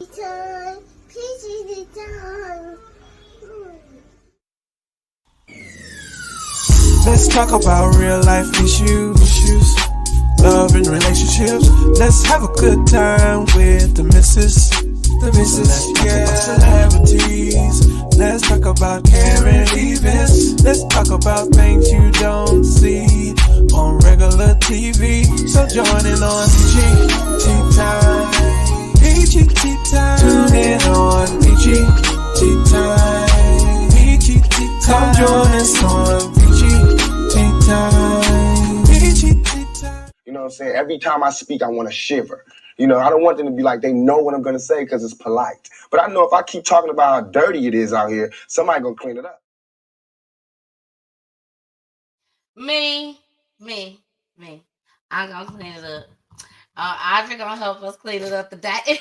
Time, PG time. Let's talk about real life issues, love and relationships. Let's have a good time with the missus, yeah. Celebrities. Let's talk about caring events. Let's talk about things you don't see on regular TV. So join in on PGT time. PGT time. Tune in on PGT time. PGT time. Come join us on PGT time. PGT time. You know what I'm saying? Every time I speak, I want to shiver. You know, I don't want them to be like they know what I'm going to say because it's polite. But I know if I keep talking about how dirty it is out here, somebody going to clean it up. Me. I'm going to clean it up. Audrey going to help us clean it up today.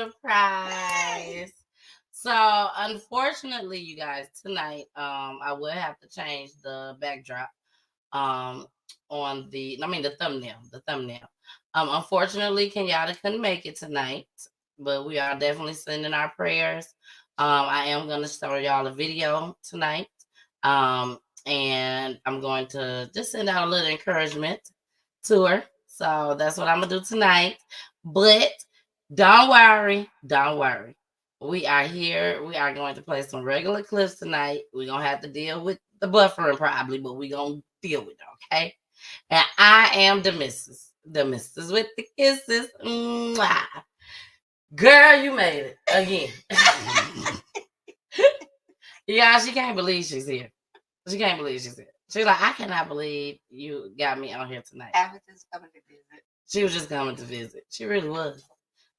Surprise. So, unfortunately, you guys, tonight, I will have to change the backdrop on the thumbnail. Unfortunately, KINYATA couldn't make it tonight, but we are definitely sending our prayers. I am going to show y'all a video tonight, and I'm going to just send out a little encouragement to her. So, that's what I'm going to do tonight. But don't worry. We are here. We are going to play some regular clips tonight. We're going to have to deal with the buffering probably, but we're going to deal with it, okay? And I am the missus. The missus with the kisses. Mwah. Girl, you made it again. Yeah, she can't believe she's here. She's like, I cannot believe you got me on here tonight. I was just coming to visit. She was just coming to visit. She really was.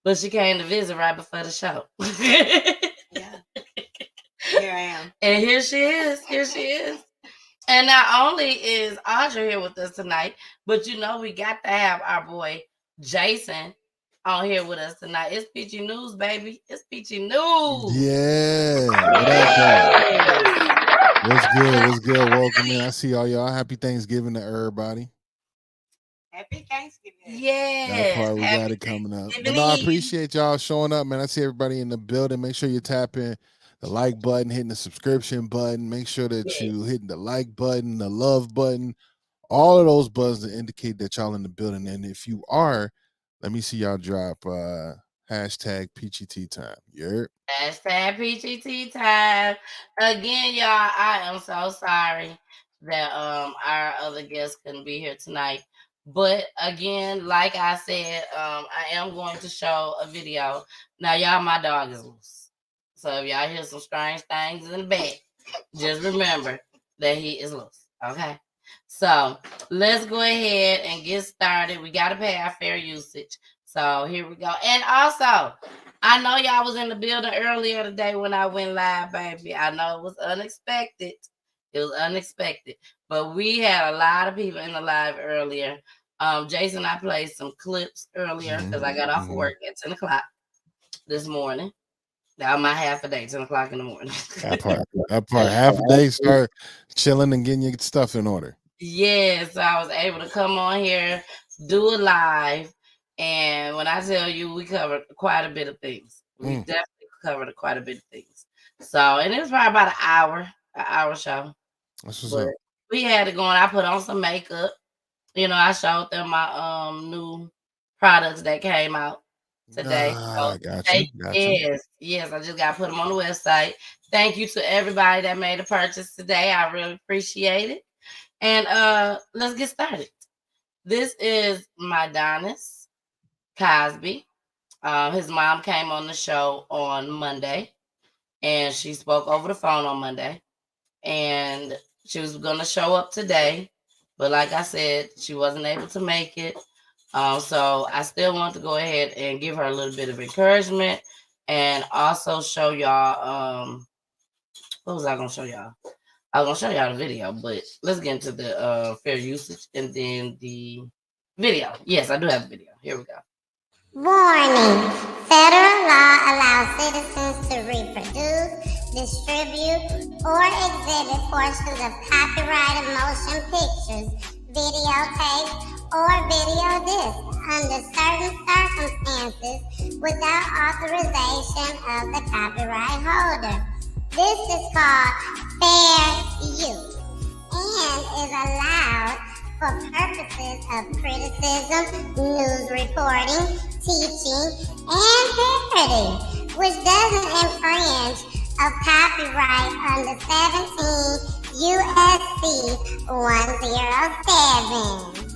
But she came to visit right before the show. Yeah. Here I am. And here she is. And not only is Audrey here with us tonight, but you know we got to have our boy Jason on here with us tonight. It's Peachy News, baby. It's Peachy News. Yeah. What up, What's good? Welcome in. I see all y'all. Happy Thanksgiving to everybody. Happy Thanksgiving. Yeah. That part we got it coming up. But no, I appreciate y'all showing up, man. I see everybody in the building. Make sure you tap in the like button, hitting the subscription button. Make sure that you hitting the like button, the love button, all of those buttons that indicate that y'all in the building. And if you are, let me see y'all drop hashtag PGT time. Yeah. Hashtag PGT time. Again, y'all, I am so sorry that our other guests couldn't be here tonight. But again, like I said, I am going to show a video. Now, y'all, my dog is loose. So if y'all hear some strange things in the back, just remember that he is loose. Okay? So let's go ahead and get started. We got to pay our fair usage. So here we go. And also, I know y'all was in the building earlier today when I went live, baby. I know it was unexpected. But we had a lot of people in the live earlier. Jason, I played some clips earlier because I got off work at 10 o'clock this morning. That was my half a day, 10 o'clock in the morning. That part, half a day, start chilling and getting your stuff in order. Yeah, so I was able to come on here, do a live. And when I tell you, we covered quite a bit of things. We definitely covered quite a bit of things. So, and it was probably about an hour show. That's what's up. We had it going. I put on some makeup. You know, I showed them my new products that came out today. Gotcha. Yes, I just got to put them on the website. Thank you to everybody that made a purchase today. I really appreciate it. And let's get started. This is Midonyis Cosby. His mom came on the show on Monday, and she spoke over the phone on Monday, and she was going to show up today, but like I said, she wasn't able to make it. So I still want to go ahead and give her a little bit of encouragement and also show y'all, what was I going to show y'all? I was going to show y'all the video, but let's get into the fair usage and then the video. Yes, I do have the video. Here we go. Warning. Federal law allows citizens to reproduce, distribute, or exhibit portions of copyrighted motion pictures, videotape, or video disc under certain circumstances without authorization of the copyright holder. This is called fair use and is allowed for purposes of criticism, news reporting, teaching, and parody, which doesn't infringe of copyright under 17 USC 107.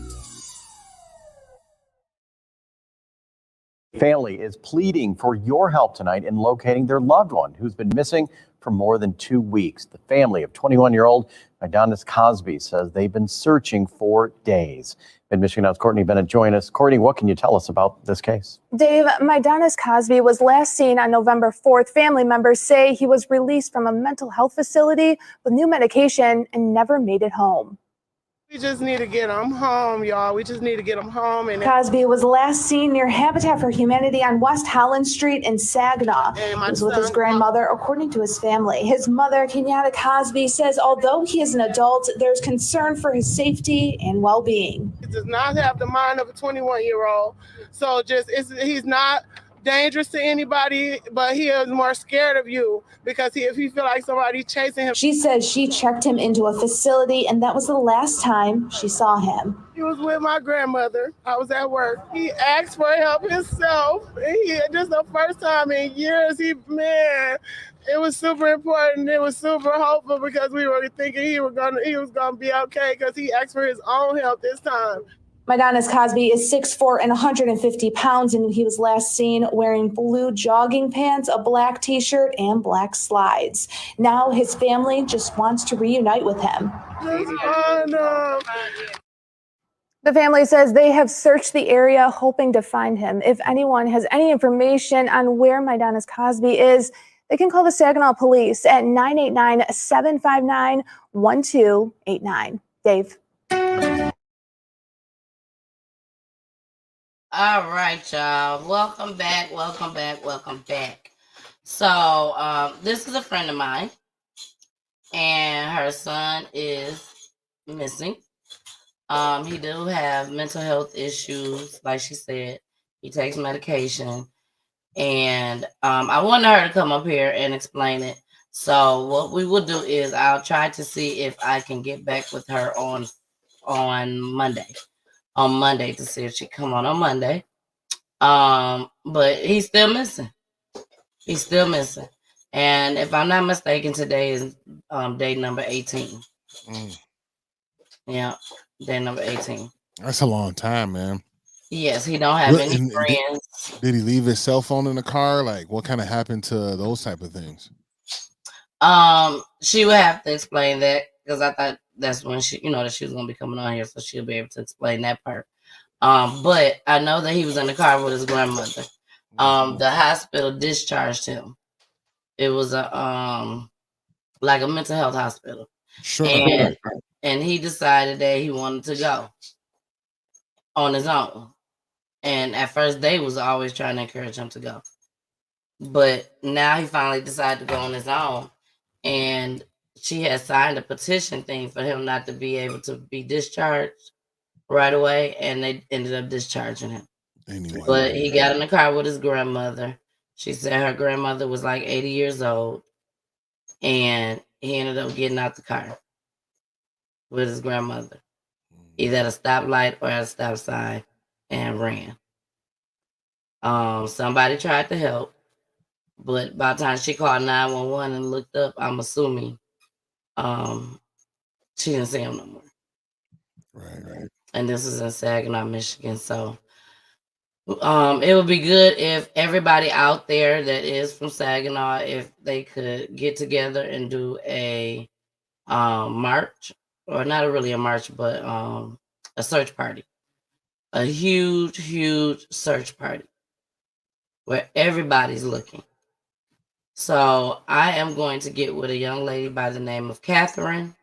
Family is pleading for your help tonight in locating their loved one who's been missing for more than 2 weeks. The family of 21-year-old Midonyis Cosby says they've been searching for days. Mid-Michigan Now's Courtney Bennett join us. Courtney, what can you tell us about this case? Dave, Midonyis Cosby was last seen on November 4th. Family members say he was released from a mental health facility with new medication and never made it home. We just need to get him home, y'all. We just need to get him home. And Cosby was last seen near Habitat for Humanity on West Holland Street in Saginaw. He was with his grandmother, according to his family. His mother, KINYATA Cosby, says although he is an adult, there's concern for his safety and well-being. He does not have the mind of a 21-year-old. So he's not dangerous to anybody, but he is more scared of you because if he feel like somebody chasing him. She says she checked him into a facility, and that was the last time she saw him. He was with my grandmother. I was at work. He asked for help himself. This is the first time in years. It was super important. It was super hopeful because we were thinking he was gonna be okay because he asked for his own help this time. Midonyis Cosby is 6'4" and 150 pounds, and he was last seen wearing blue jogging pants, a black t-shirt, and black slides. Now his family just wants to reunite with him. The family says they have searched the area hoping to find him. If anyone has any information on where Midonyis Cosby is, they can call the Saginaw police at 989-759-1289. Dave. All right, y'all. Welcome back. So, this is a friend of mine, and her son is missing. He do have mental health issues, like she said. He takes medication, and I wanted her to come up here and explain it. So, what we will do is I'll try to see if I can get back with her on Monday. On Monday to see if she come on Monday. But he's still missing. And if I'm not mistaken, today is day number 18. Yeah, day number 18. That's a long time, man. Yes, he don't have any friends. Did he leave his cell phone in the car? Like, what kind of happened to those type of things? She would have to explain that because I thought that's when she, that she was gonna be coming on here, so she'll be able to explain that part. But I know that he was in the car with his grandmother. The hospital discharged him. It was like a mental health hospital. Sure. And he decided that he wanted to go on his own. And at first they was always trying to encourage him to go. But now he finally decided to go on his own. And she had signed a petition thing for him not to be able to be discharged right away, and they ended up discharging him. Anyway. But he got in the car with his grandmother. She said her grandmother was like 80 years old, and he ended up getting out the car with his grandmother, either at a stoplight or at a stop sign, and ran. Somebody tried to help, but by the time she called 911 and looked up, I'm assuming she didn't see him no more. Right. And this is in Saginaw, Michigan. So it would be good if everybody out there that is from Saginaw, if they could get together and do a march, or not really a march, but a search party. A huge search party where everybody's looking. So I am going to get with a young lady by the name of Catherine,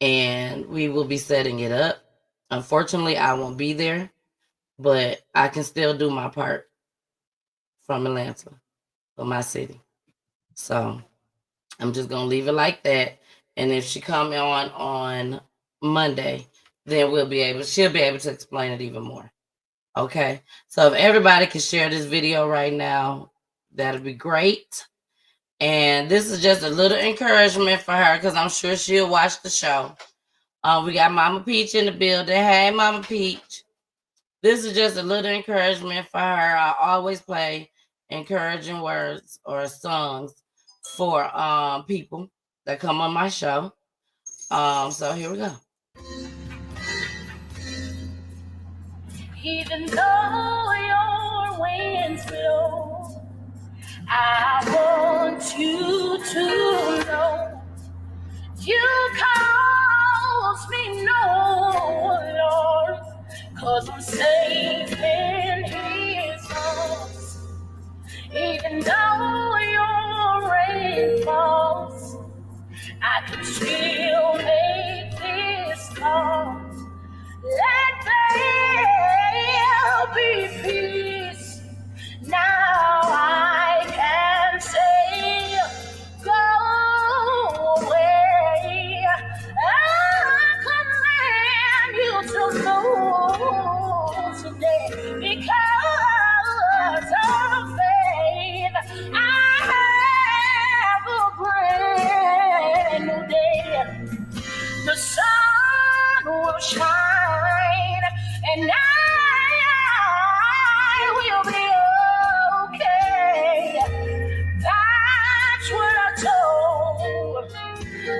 and we will be setting it up. Unfortunately, I won't be there, but I can still do my part from Atlanta, from my city. So I'm just going to leave it like that. And if she come on Monday, then she'll be able to explain it even more. Okay. So if everybody can share this video right now, that'll be great. And this is just a little encouragement for her because I'm sure she'll watch the show. We got Mama Peach in the building. Hey, Mama Peach. This is just a little encouragement for her. I always play encouraging words or songs for people that come on my show. So here we go. Even though your winds blow, I want you to know you cause me no Lord, 'cause I'm safe in His arms. Even though your rain falls, I can still make this call. Let there be peace. Now I can say, go away. I command you to move today because of faith. I have a brand new day. The sun will shine, and I will be okay. That's what I told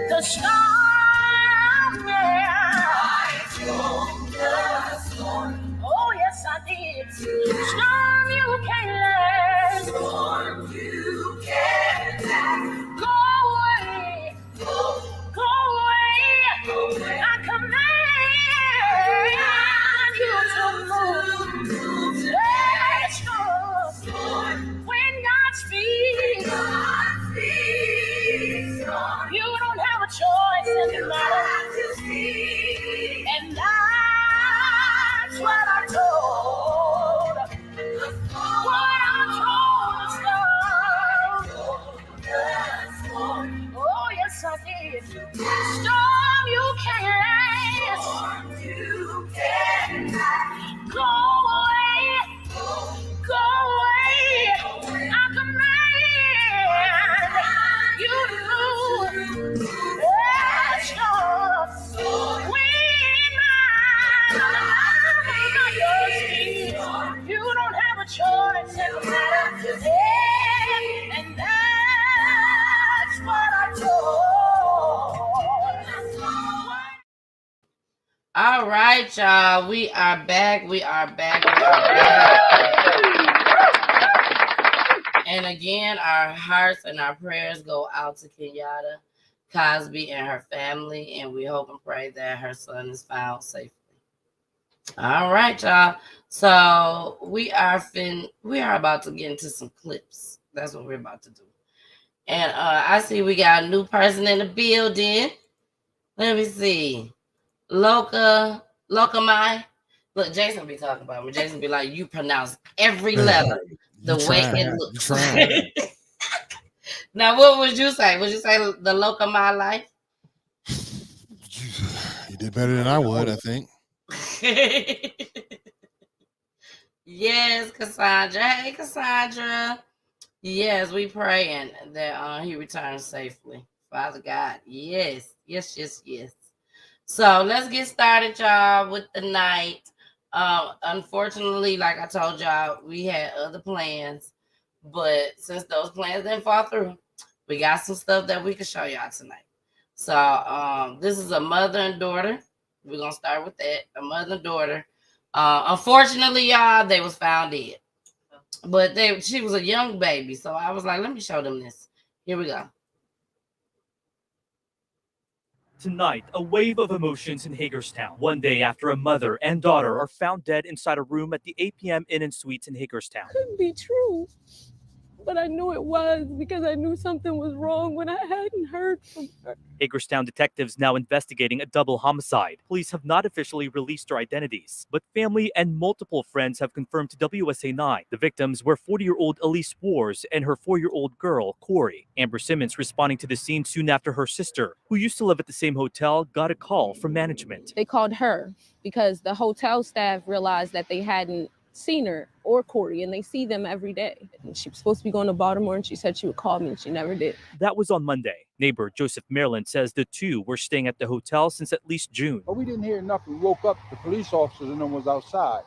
the storm. Yeah. I told the storm. Oh yes, I did. Storm, you can't last. Storm, you can't last. Go away. Go away. I command you to move. Let's go. When God speaks, you don't have a choice in the matter. And that's what I told. What I told the storm. Oh yes, I did. Storm, you can't last. Storm, you can't last. Go away. Go away. I command you to move. Let's go. You don't have a choice in the matter. And that's what I told. All right, y'all. We are back. We are back. We are back. And again, our hearts and our prayers go out to KINYATA Cosby and her family, and we hope and pray that her son is found safely. All right, y'all. So we are about to get into some clips. That's what we're about to do. And I see we got a new person in the building. Let me see. Lokamai. Look, Jason be talking about me. Jason be like, you pronounce every letter the way it looks. Now, what would you say? Would you say the Lokamai life? You did better than I would, I think. Yes, Cassandra. Hey, Cassandra. Yes, we praying that he returns safely. Father God. Yes. So let's get started, y'all, with the night. Unfortunately, like I told y'all, we had other plans, but since those plans didn't fall through, we got some stuff that we can show y'all tonight. So this is a mother and daughter. We're gonna start with that. A mother and daughter. Unfortunately, y'all, they was found dead. But she was a young baby, so I was like, let me show them this. Here we go. Tonight, a wave of emotions in Hagerstown. One day after a mother and daughter are found dead inside a room at the APM Inn and Suites in Hagerstown. Couldn't be true. but I knew it was because I knew something was wrong when I hadn't heard from her. Hagerstown detectives now investigating a double homicide. Police have not officially released their identities, but family and multiple friends have confirmed to WSA9 the victims were 40-year-old Elise Wars and her 4-year-old girl, Corey. Amber Simmons responding to the scene soon after her sister, who used to live at the same hotel, got a call from management. They called her because the hotel staff realized that they hadn't seen her or Corey, and they see them every day. And she was supposed to be going to Baltimore, and she said she would call me, and she never did. That was on Monday. Neighbor Joseph Maryland says the two were staying at the hotel since at least June. But we didn't hear nothing. We woke up, the police officers and them was outside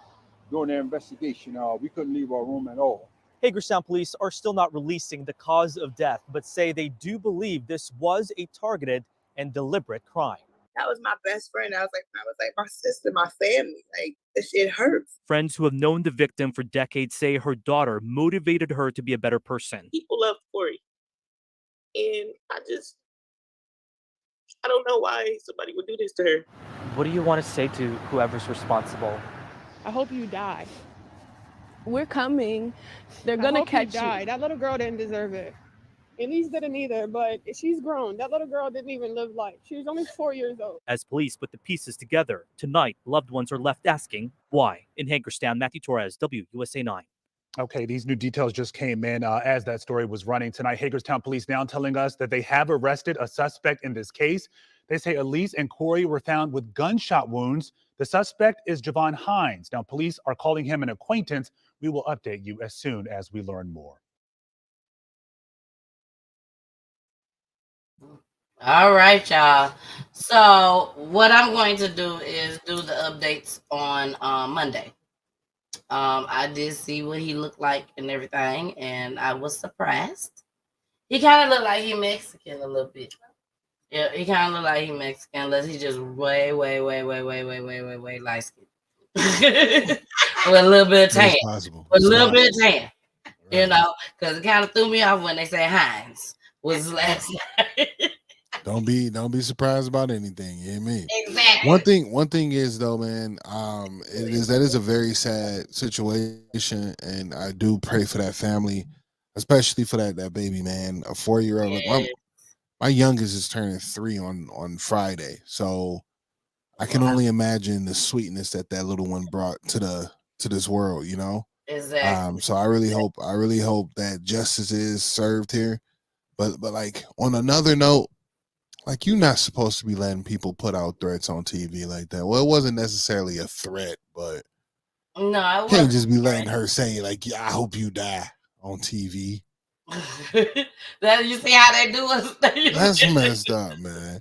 doing their investigation. We couldn't leave our room at all. Hagerstown police are still not releasing the cause of death, but say they do believe this was a targeted and deliberate crime. That was my best friend. I was like my sister, my family. Like, this shit hurts. Friends who have known the victim for decades say her daughter motivated her to be a better person. People love Corey. And I don't know why somebody would do this to her. What do you want to say to whoever's responsible? I hope you die. We're coming. They're gonna catch you. That little girl didn't deserve it. Elise didn't either, but she's grown. That little girl didn't even live life. She was only 4 years old. As police put the pieces together, tonight, loved ones are left asking why. In Hagerstown, Matthew Torres, WUSA 9. Okay, these new details just came in as that story was running tonight. Hagerstown police now telling us that they have arrested a suspect in this case. They say Elise and Corey were found with gunshot wounds. The suspect is Javon Hines. Now, police are calling him an acquaintance. We will update you as soon as we learn more. All right, y'all. So what I'm going to do is do the updates on Monday. I did see what he looked like and everything, and I was surprised. He kind of looked like he Mexican a little bit. Yeah, he kind of looked like he Mexican, unless he just way light skin. With a little bit of tan. With a little bit of tan. You know, because it kind of threw me off when they say Hines was last night. Don't be surprised about anything. You hear me? Exactly. One thing is though, man, that is a very sad situation, and I do pray for that family, especially for that baby, man. A 4-year-old. Like my youngest is turning 3 on Friday, so I can only imagine the sweetness that little one brought to this world. You know. Exactly. So I really hope that justice is served here, but like on another note. Like, you're not supposed to be letting people put out threats on TV like that. Well, it wasn't necessarily a threat, but no, you can't just be letting her say, like, yeah, I hope you die on TV. That you see how they do us? That's messed up, man.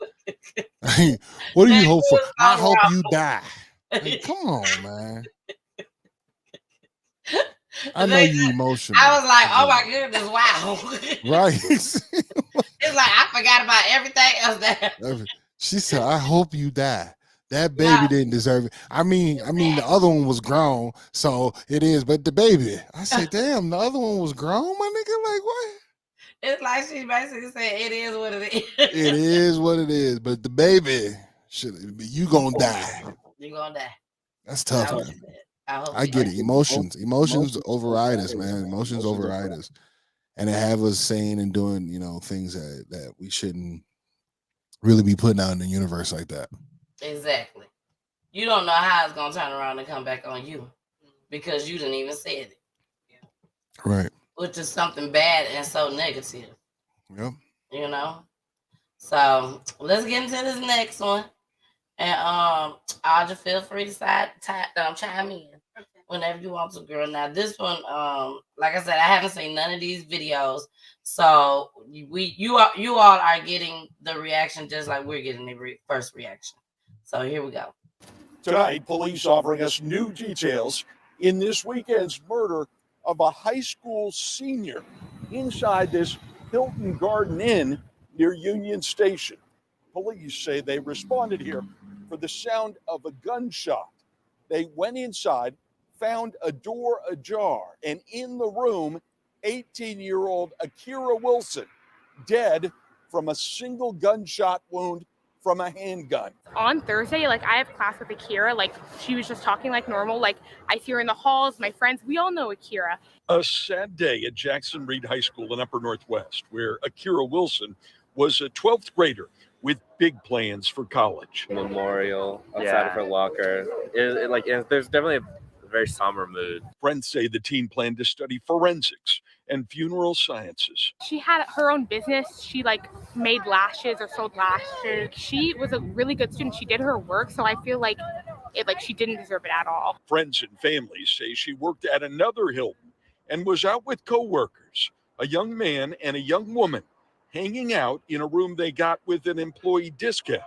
What do you hope for? I hope you die. Like, come on, man. I know you emotional. I was like, oh my goodness, wow. Right. It's like I forgot about everything else that she said, I hope you die. That baby didn't deserve it. I mean, the other one was grown, so it is, but the baby, I said, damn, the other one was grown, my nigga. Like, what? It's like she basically said, it is what it is. It is what it is, but the baby, you gonna die. You gonna die. That's tough, man. I get it. Emotions override us, man. Emotions override us. And it have us saying and doing, things that we shouldn't really be putting out in the universe like that. Exactly. You don't know how it's gonna turn around and come back on you because you didn't even say it. Right. Which is something bad and so negative. Yep. So let's get into this next one. And I'll just feel free to chime in whenever you want to, girl. Now this one, like I said, I haven't seen none of these videos, so you all are getting the reaction just like we're getting the first reaction. So here we go. Tonight, police offering us new details in this weekend's murder of a high school senior inside this Hilton Garden Inn near Union Station. Police say they responded here for the sound of a gunshot. They went inside, found a door ajar, and in the room, 18-year-old Akira Wilson, dead from a single gunshot wound from a handgun. On Thursday, I have class with Akira. She was just talking like normal. I see her in the halls, my friends, we all know Akira. A sad day at Jackson Reed High School in Upper Northwest, where Akira Wilson was a 12th grader with big plans for college. Memorial outside of her locker. There's definitely a very somber mood. Friends say the teen planned to study forensics and funeral sciences. She had her own business. She made lashes or sold lashes. She was a really good student. She did her work, so I feel she didn't deserve it at all. Friends and families say she worked at another Hilton and was out with co-workers, a young man and a young woman, hanging out in a room they got with an employee discount.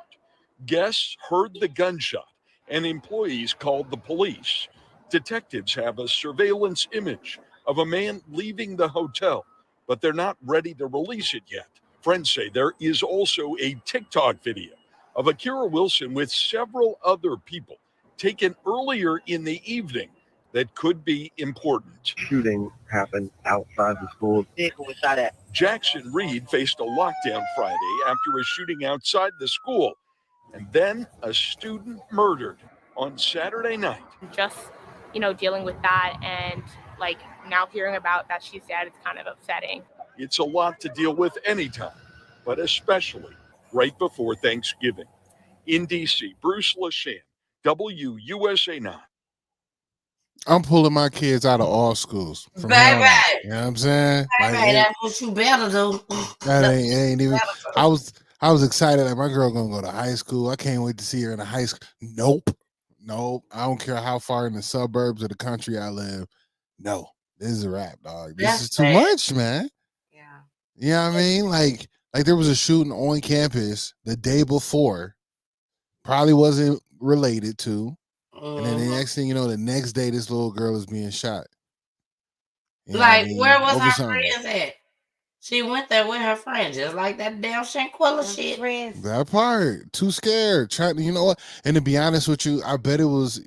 Guests heard the gunshot and employees called the police. Detectives have a surveillance image of a man leaving the hotel, but they're not ready to release it yet. Friends say there is also a TikTok video of Akira Wilson with several other people taken earlier in the evening that could be important. Shooting happened outside the school. Vehicle was shot at. Jackson Reed faced a lockdown Friday after a shooting outside the school, and then a student murdered on Saturday night. Just, dealing with that and now hearing about that she's dead, it's kind of upsetting. It's a lot to deal with anytime, but especially right before Thanksgiving. In D.C., Bruce LaShan, WUSA 9. I'm pulling my kids out of all schools. From here on out. You know what I'm saying? That's what you better do. That ain't even. I was excited. My girl gonna go to high school. I can't wait to see her in a high school. Nope. I don't care how far in the suburbs of the country I live. No, this is a wrap, dog. This is too much, man. Yeah. You know what I mean? Like there was a shooting on campus the day before. Probably wasn't related to. And then the next thing you know, the next day, this little girl is being shot. You know where was over her something. friends at? She went there with her friends, just like that damn Shanquilla shit. That part, too scared. Trying to, you know what? And to be honest with you, I bet it was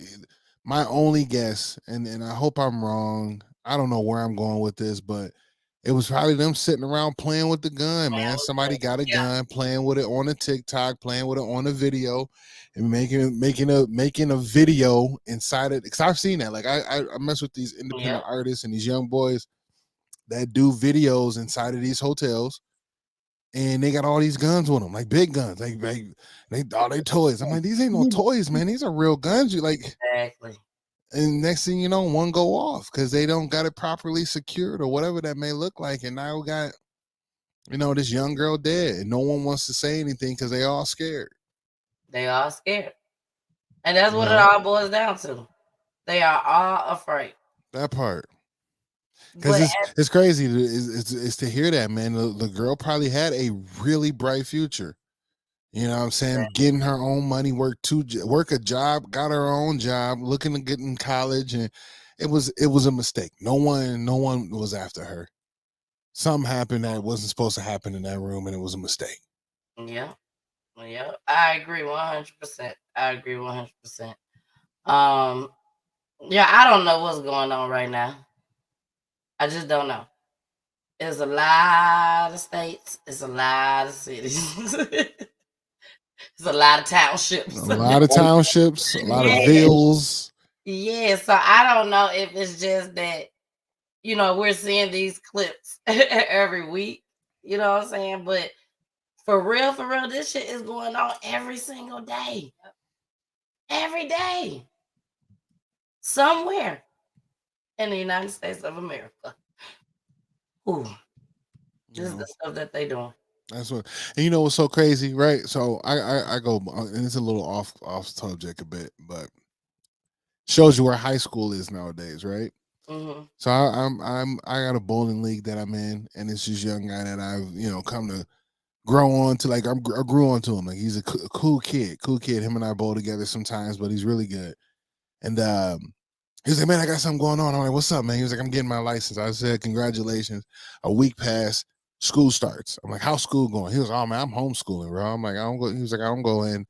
my only guess, and I hope I'm wrong. I don't know where I'm going with this, but it was probably them sitting around playing with the gun, man. Somebody got a gun, playing with it on a TikTok, playing with it on a video, and making a video inside it. Because I've seen that. I mess with these independent artists and these young boys that do videos inside of these hotels, and they got all these guns with them, like big guns, like they all they toys. I'm like, these ain't no toys, man. These are real guns. You exactly. And next thing you know, one go off because they don't got it properly secured or whatever that may look like. And now we got, this young girl dead, and no one wants to say anything because they all scared. They all scared, and that's what it all boils down to. They are all afraid. That part. Because it's crazy it's to hear that, man. The girl probably had a really bright future. You know what I'm saying? Getting her own money, work a job, got her own job, looking to get in college, and it was a mistake. No one was after her. Something happened that wasn't supposed to happen in that room, and it was a mistake. Yeah. I agree 100%. I agree 100%. I don't know what's going on right now. I just don't know. There's a lot of states. It's a lot of cities. It's a lot of townships. A lot of villas. Yeah, so I don't know if it's just that, we're seeing these clips every week. You know what I'm saying? But for real, this shit is going on every single day. Every day. Somewhere in the United States of America. Ooh. This is the stuff that they doing. That's what, and what's so crazy, right? So I go, and it's a little off subject a bit, but shows you where high school is nowadays, right? Mm-hmm. So I got a bowling league that I'm in, and it's this young guy that I've come to grow on to. I grew on to him. Like, he's a cool kid. Him and I bowl together sometimes, but he's really good. And he was like, man, I got something going on. I'm like, what's up, man? He was like, I'm getting my license. I said, congratulations. A week passed. School starts. I'm like, how's school going? He was, oh man, I'm homeschooling, bro. I'm like, I don't go. He was like, I don't go in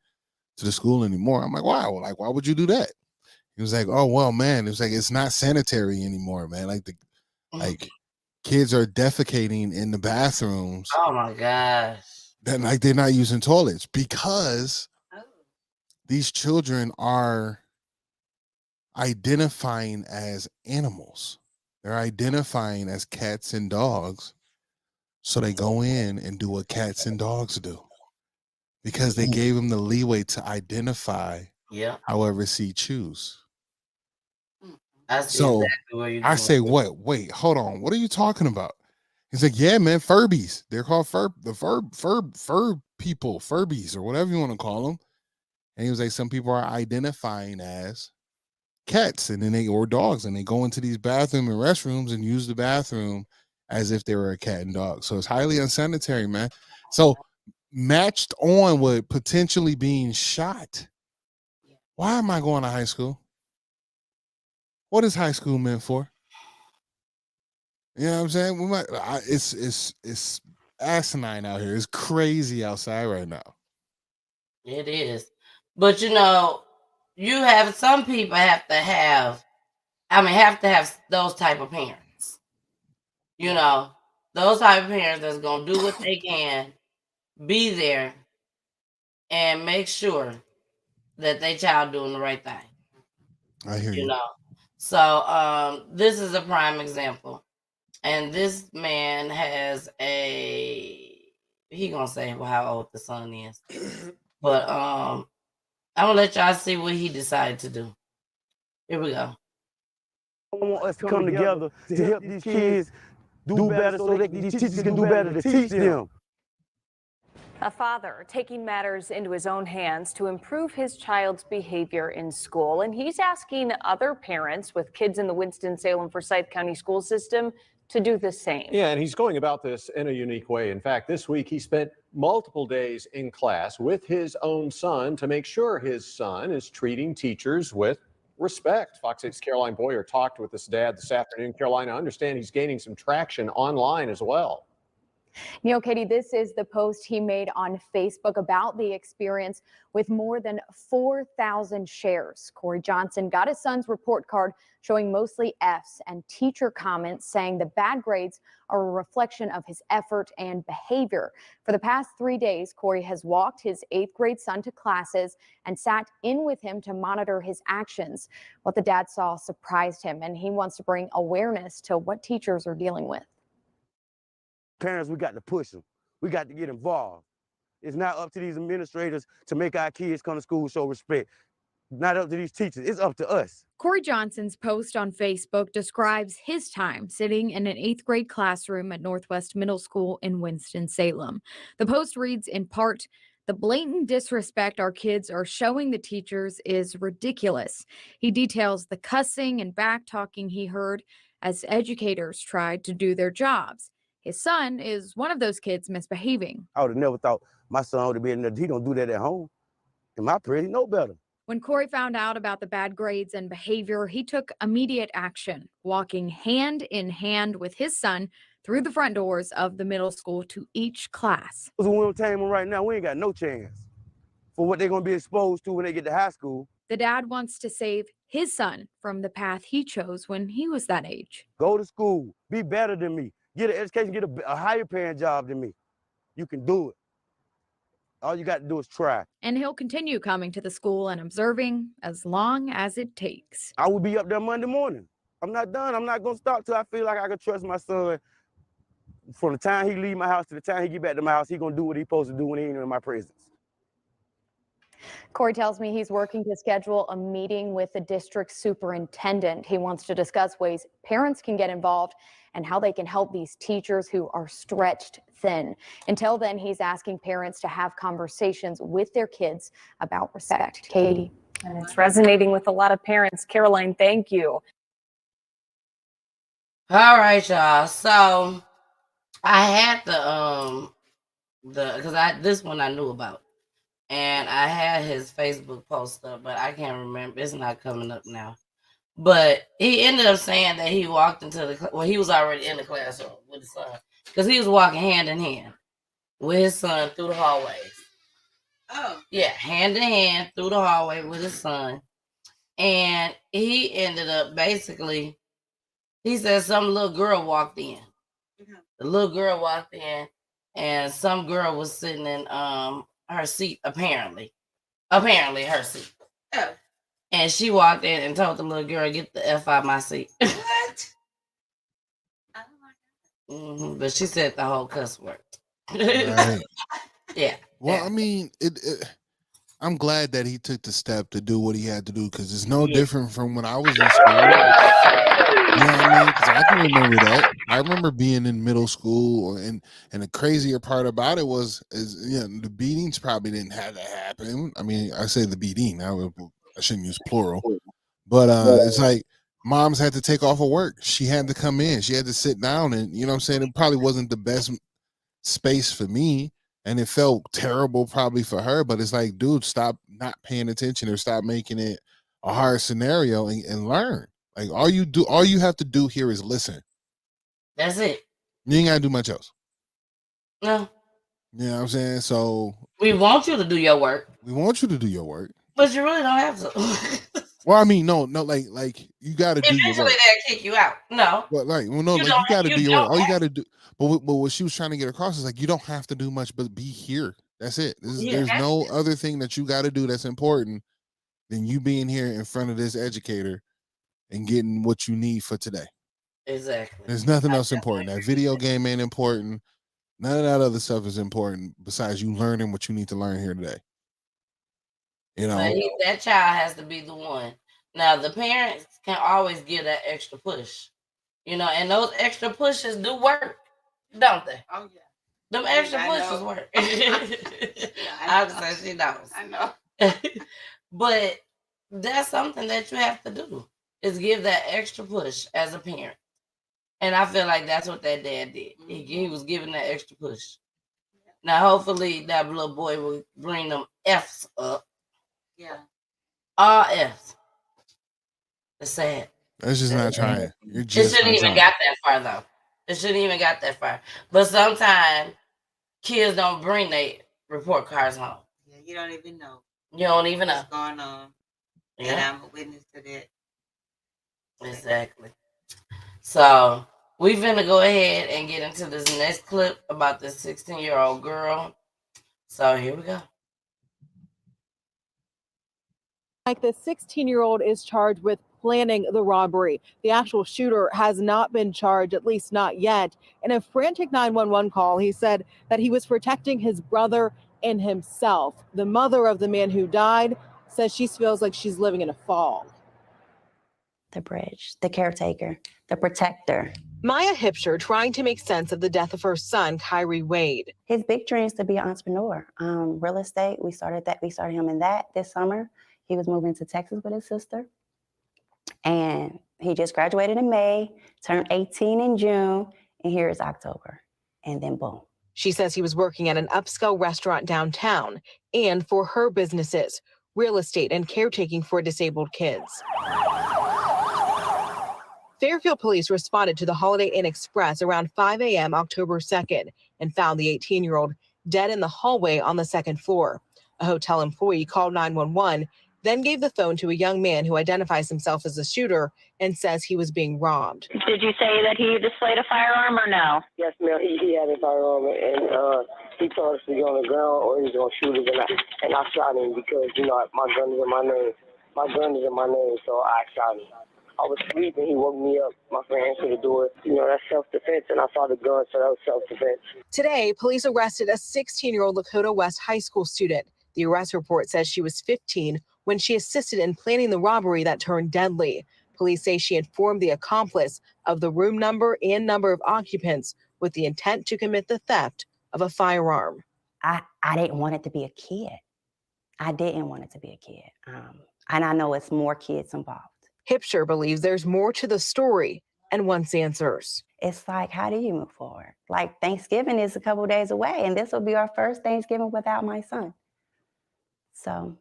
to the school anymore. I'm like, why? Well, why would you do that? He was like, oh well, man. It was like, it's not sanitary anymore, man. Like kids are defecating in the bathrooms. Oh my gosh. that like they're not using toilets because these children are identifying as animals. They're identifying as cats and dogs. So they go in and do what cats and dogs do because they gave them the leeway to identify however she choose. I see So exactly where you're I going. say, what? Wait, hold on. What are you talking about? He's like, yeah, man, Furbies. They're called fur people, Furbies, or whatever you want to call them. And he was like, some people are identifying as cats and then they or dogs, and they go into these bathroom and restrooms and use the bathroom as if they were a cat and dog. So it's highly unsanitary, man. So matched on with potentially being shot. Why am I going to high school? What is high school meant for? You know what I'm saying? We might. It's asinine out here. It's crazy outside right now. It is, but you know, you have some people have to have. I mean, have to have those type of parents. You know, those type of parents that's gonna do what they can, be there, and make sure that their child doing the right thing. I hear you. know, so this is a prime example, and this man has he gonna say how old the son is, but I'm gonna let y'all see what he decided to do. Here we go. I want us to come together to help these kids do better so that these teachers can do better to teach them. A father taking matters into his own hands to improve his child's behavior in school. And he's asking other parents with kids in the Winston-Salem Forsyth County school system to do the same. Yeah, and he's going about this in a unique way. In fact, this week he spent multiple days in class with his own son to make sure his son is treating teachers with respect. Fox 8's Caroline Boyer talked with this dad this afternoon. Caroline, I understand he's gaining some traction online as well. You know, Katie, this is the post he made on Facebook about the experience with more than 4,000 shares. Corey Johnson got his son's report card showing mostly F's and teacher comments saying the bad grades are a reflection of his effort and behavior. For the past 3 days, Corey has walked his 8th grade son to classes and sat in with him to monitor his actions. What the dad saw surprised him, and he wants to bring awareness to what teachers are dealing with. Parents, we got to push them. We got to get involved. It's not up to these administrators to make our kids come to school show respect. Not up to these teachers. It's up to us. Corey Johnson's post on Facebook describes his time sitting in an 8th grade classroom at Northwest Middle School in Winston-Salem. The post reads in part, "The blatant disrespect our kids are showing the teachers is ridiculous." He details the cussing and back-talking he heard as educators tried to do their jobs. His son is one of those kids misbehaving. I would have never thought my son would have been there. He don't do that at home. In my prison, he know better. When Corey found out about the bad grades and behavior, he took immediate action, walking hand in hand with his son through the front doors of the middle school to each class. We don't tame them right now. We ain't got no chance for what they're going to be exposed to when they get to high school. The dad wants to save his son from the path he chose when he was that age. Go to school. Be better than me. Get an education. Get a higher paying job than me. You can do it. All you got to do is try. And he'll continue coming to the school and observing as long as it takes. I will be up there Monday morning. I'm not done. I'm not going to stop till I feel like I can trust my son. From the time he leave my house to the time he get back to my house, he going to do what he's supposed to do when he ain't in my presence. Corey tells me he's working to schedule a meeting with the district superintendent. He wants to discuss ways parents can get involved and how they can help these teachers who are stretched thin. Until then, he's asking parents to have conversations with their kids about respect. Katie. And it's resonating with a lot of parents. Caroline, thank you. All right, y'all. So I had because this one I knew about. And I had his Facebook post up, but I can't remember. It's not coming up now. But he ended up saying that he walked into he was already in the classroom with his son. Because he was walking hand in hand with his son through the hallways. Oh. Yeah, hand in hand through the hallway with his son. And he ended up basically, he said some little girl walked in. The little girl walked in and some girl was sitting in her seat, apparently her seat. Oh. And she walked in and told the little girl, "Get the F out my seat." What? But she said the whole cuss word. Right. Yeah. Well, I mean, I'm glad that he took the step to do what he had to do, because it's no different from when I was in school. You know what I mean? Because I can remember that. I remember being in middle school, and the crazier part about it the beatings probably didn't have to happen. I mean, I say the beating. I shouldn't use plural, but it's like moms had to take off of work. She had to come in. She had to sit down, and you know what I'm saying? It probably wasn't the best space for me, and it felt terrible probably for her, but it's like, dude, stop not paying attention or stop making it a hard scenario and learn. Like all you have to do here is listen. That's it. You ain't gotta do much else. No. You know what I'm saying? So we want you to do your work. We want you to do your work. But you really don't have to. Well, I mean, no, like you got to do your Eventually work. they'll kick you out. No. But like, well, no, You like don't- you got to you do your work. don't All you have got to do, but what she was trying to get across is like, you don't have to do much, but be here. That's it. There's no other thing that you got to do that's important than you being here in front of this educator and getting what you need for today. Exactly. There's nothing else important. That video game ain't important. None of that other stuff is important besides you learning what you need to learn here today. You know, But that child has to be the one. Now the parents can always give that extra push, you know, and those extra pushes do work, don't they? Oh yeah. Them I extra pushes know. work. I I would say she knows. I know. But that's something that you have to do, is give that extra push as a parent. And I feel like that's what that dad did. He was giving that extra push. Now hopefully that little boy will bring them F's up. Yeah. All F's. It's sad. that's just not trying. You're It just shouldn't not even trying. got that far though. It shouldn't even got that far. But sometimes kids don't bring their report cards home. Yeah, you don't even know. You don't even know What's going on. And Yeah. I'm a witness to that. Exactly. So we're gonna go ahead and get into this next clip about this 16-year-old girl. So here we go. Like the 16-year-old is charged with planning the robbery. The actual shooter has not been charged, at least not yet. In a frantic 911 call, he said that he was protecting his brother and himself. The mother of the man who died says she feels like she's living in a fog. The bridge, the caretaker, the protector. Maya Hipsher trying to make sense of the death of her son, Kyrie Wade. His big dream is to be an entrepreneur. Real estate, we started him in that this summer. He was moving to Texas with his sister. And he just graduated in May, turned 18 in June, and here is October. And then boom. She says he was working at an upscale restaurant downtown and for her businesses, real estate and caretaking for disabled kids. Fairfield police responded to the Holiday Inn Express around 5 a.m. October 2nd and found the 18-year-old dead in the hallway on the second floor. A hotel employee called 911, then gave the phone to a young man who identifies himself as the shooter and says he was being robbed. Did you say that he displayed a firearm or no? Yes, ma'am. He had a firearm, and he told us to go on the ground or he was going to shoot us, and I shot him because, you know, my gun is in my name. My gun is in my name, so I shot him. I was sleeping. He woke me up. My friend answered the door. You know, that's self-defense, and I saw the gun, so that was self-defense. Today, police arrested a 16-year-old Lakota West High School student. The arrest report says she was 15 when she assisted in planning the robbery that turned deadly. Police say she informed the accomplice of the room number and number of occupants with the intent to commit the theft of a firearm. I didn't want it to be a kid. I didn't want it to be a kid. And I know it's more kids involved. Hipsher believes there's more to the story and wants answers. It's like, how do you move forward? Like Thanksgiving is a couple days away, and this will be our first Thanksgiving without my son. So.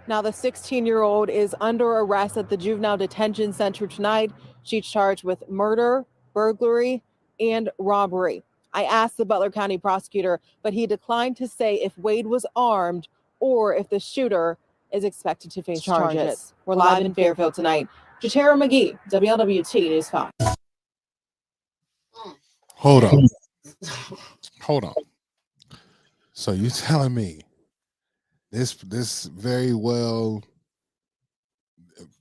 Now the 16-year-old is under arrest at the juvenile detention center tonight. She's charged with murder, burglary, and robbery. I asked the Butler County prosecutor, but he declined to say if Wade was armed or if the shooter is expected to face charges. We're live in Fairfield tonight. Jatera McGee, WLWT News 5. Hold on. Hold on. So you telling me this very well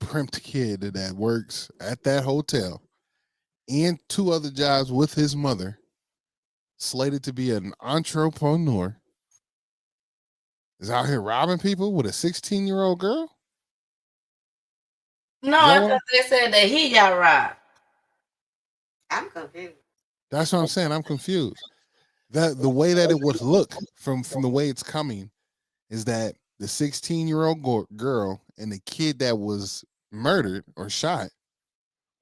primped kid that works at that hotel and 2 other jobs with his mother, slated to be an entrepreneur, is out here robbing people with a 16-year-old girl? No, because they said that he got robbed. I'm confused. That's what I'm saying. I'm confused. That the way that it would look from the way it's coming is that the 16-year-old girl and the kid that was murdered or shot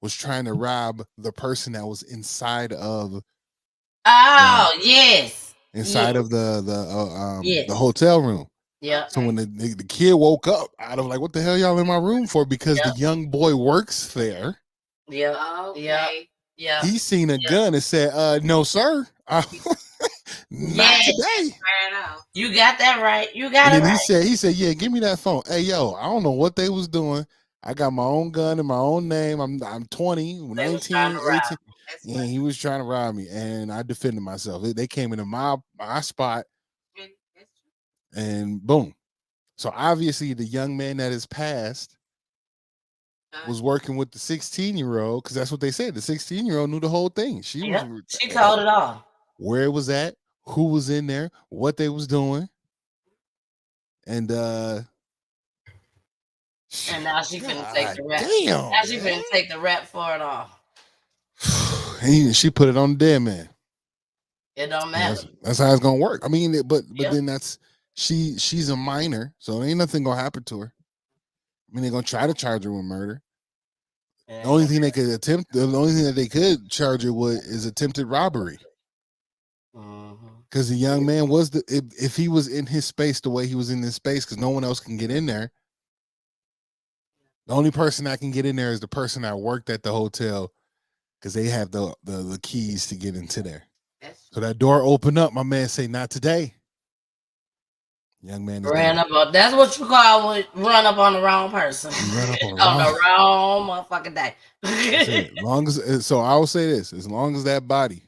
was trying to rob the person that was inside of inside of the hotel room. Yeah. So when the kid woke up out of like, what the hell y'all in my room for? Because the young boy works there. Yeah. Yeah. Yeah. He seen a gun and said, "No, sir, not today." You got that right. You got And it then right. he said, "Yeah, give me that phone." Hey, yo, I don't know what they was doing. I got my own gun and my own name. I'm 20, 19, 18. And he was trying to rob me, and I defended myself. They came into my spot, and boom. So obviously, the young man that is passed was working with the 16-year-old, because that's what they said. The 16-year-old knew the whole thing. She told it all. Where it was at, who was in there, what they was doing, and now she finna take the rap. damn, Now she finna take the rap for it all. she put it on the dead man. It don't matter. That's how it's gonna work. I mean, but then that's she's a minor, so ain't nothing gonna happen to her. I mean, they're gonna try to charge her with murder. The only thing they could charge her with is attempted robbery. Because the young man was if he was in his space the way he was in this space, because no one else can get in there. The only person that can get in there is the person that worked at the hotel, because they have the keys to get into there. So that door opened up. My man say, "Not today." Young man is ran up on. That's what you call when run up on the wrong person. Run up on the wrong motherfucking day. So I will say this: as long as that body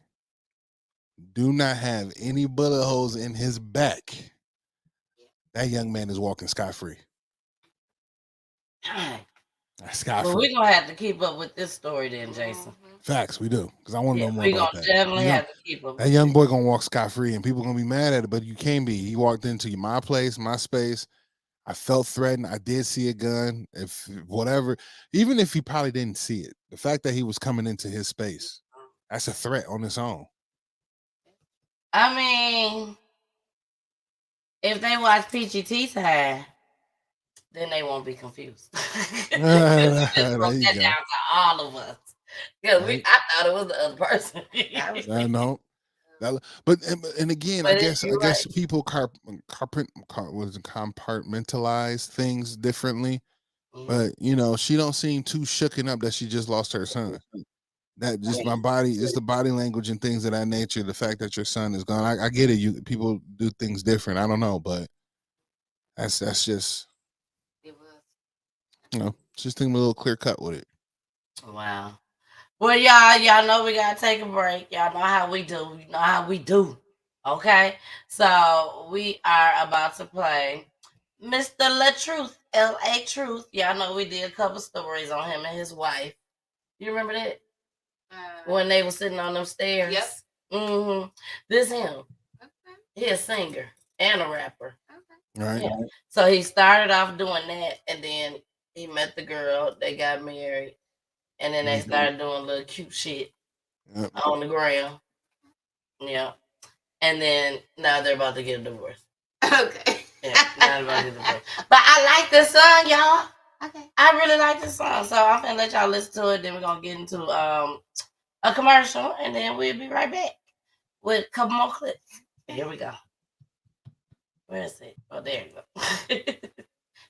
do not have any bullet holes in his back, that young man is walking scot-free. Well, we're gonna have to keep up with this story then, Jason. Facts, we do, because I want to know more we about gonna that. Definitely have to keep up. That young boy gonna walk scot-free, and people gonna be mad at it, but you can't be. He walked into my place, my space. I felt threatened. I did see a gun. If whatever, even if he probably didn't see it, the fact that he was coming into his space, that's a threat on its own. I mean, if they watch Peachy Tea Time, then they won't be confused. Just broke that down to all of us. Because I thought it was the other person. I know. But again, I guess people compartmentalize things differently. But she don't seem too shooken up that she just lost her son. That just my body, just the body language and things of that nature. The fact that your son is gone, I get it. People do things different. I don't know, but that's just just think a little clear cut with it. Wow. Well, y'all know we gotta take a break. Y'all know how we do. You know how we do. Okay, so we are about to play Mr. LaTruth, L.A. Truth. Y'all know we did a couple stories on him and his wife. You remember that? When they were sitting on them stairs. Yep. Mm-hmm. This him. Okay. He a singer and a rapper. Okay. Right. Yeah. So he started off doing that, and then he met the girl. They got married, and then they started doing little cute shit on the ground. Yeah. And then now they're about to get a divorce. Okay. Yeah, now they're about to get a divorce. But I like this song, y'all. Okay. I really like this song, so I'm gonna let y'all listen to it. Then we're gonna get into a commercial, and then we'll be right back with a couple more clips. Here we go. Where is it? Oh, there you go.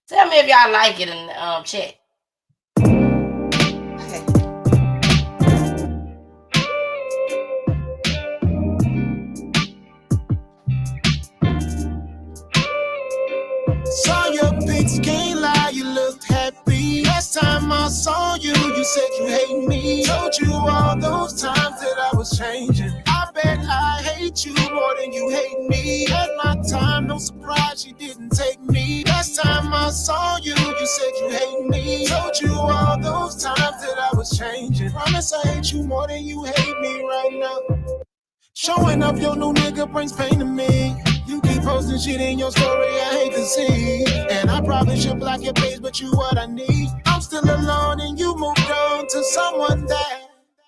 Tell me if y'all like it in the chat. Saw your pics, can't lie, you looked happy. Last time I saw you, you said you hate me. Told you all those times that I was changing. I you more than you hate me. At my time, no surprise she didn't take me. Last time I saw you, you said you hate me. Told you all those times that I was changing. Promise I hate you more than you hate me right now. Showing up your new nigga brings pain to me. You keep posting shit in your story, I hate to see. And I probably should block your page, but you what I need. I'm still alone and you moved on to someone that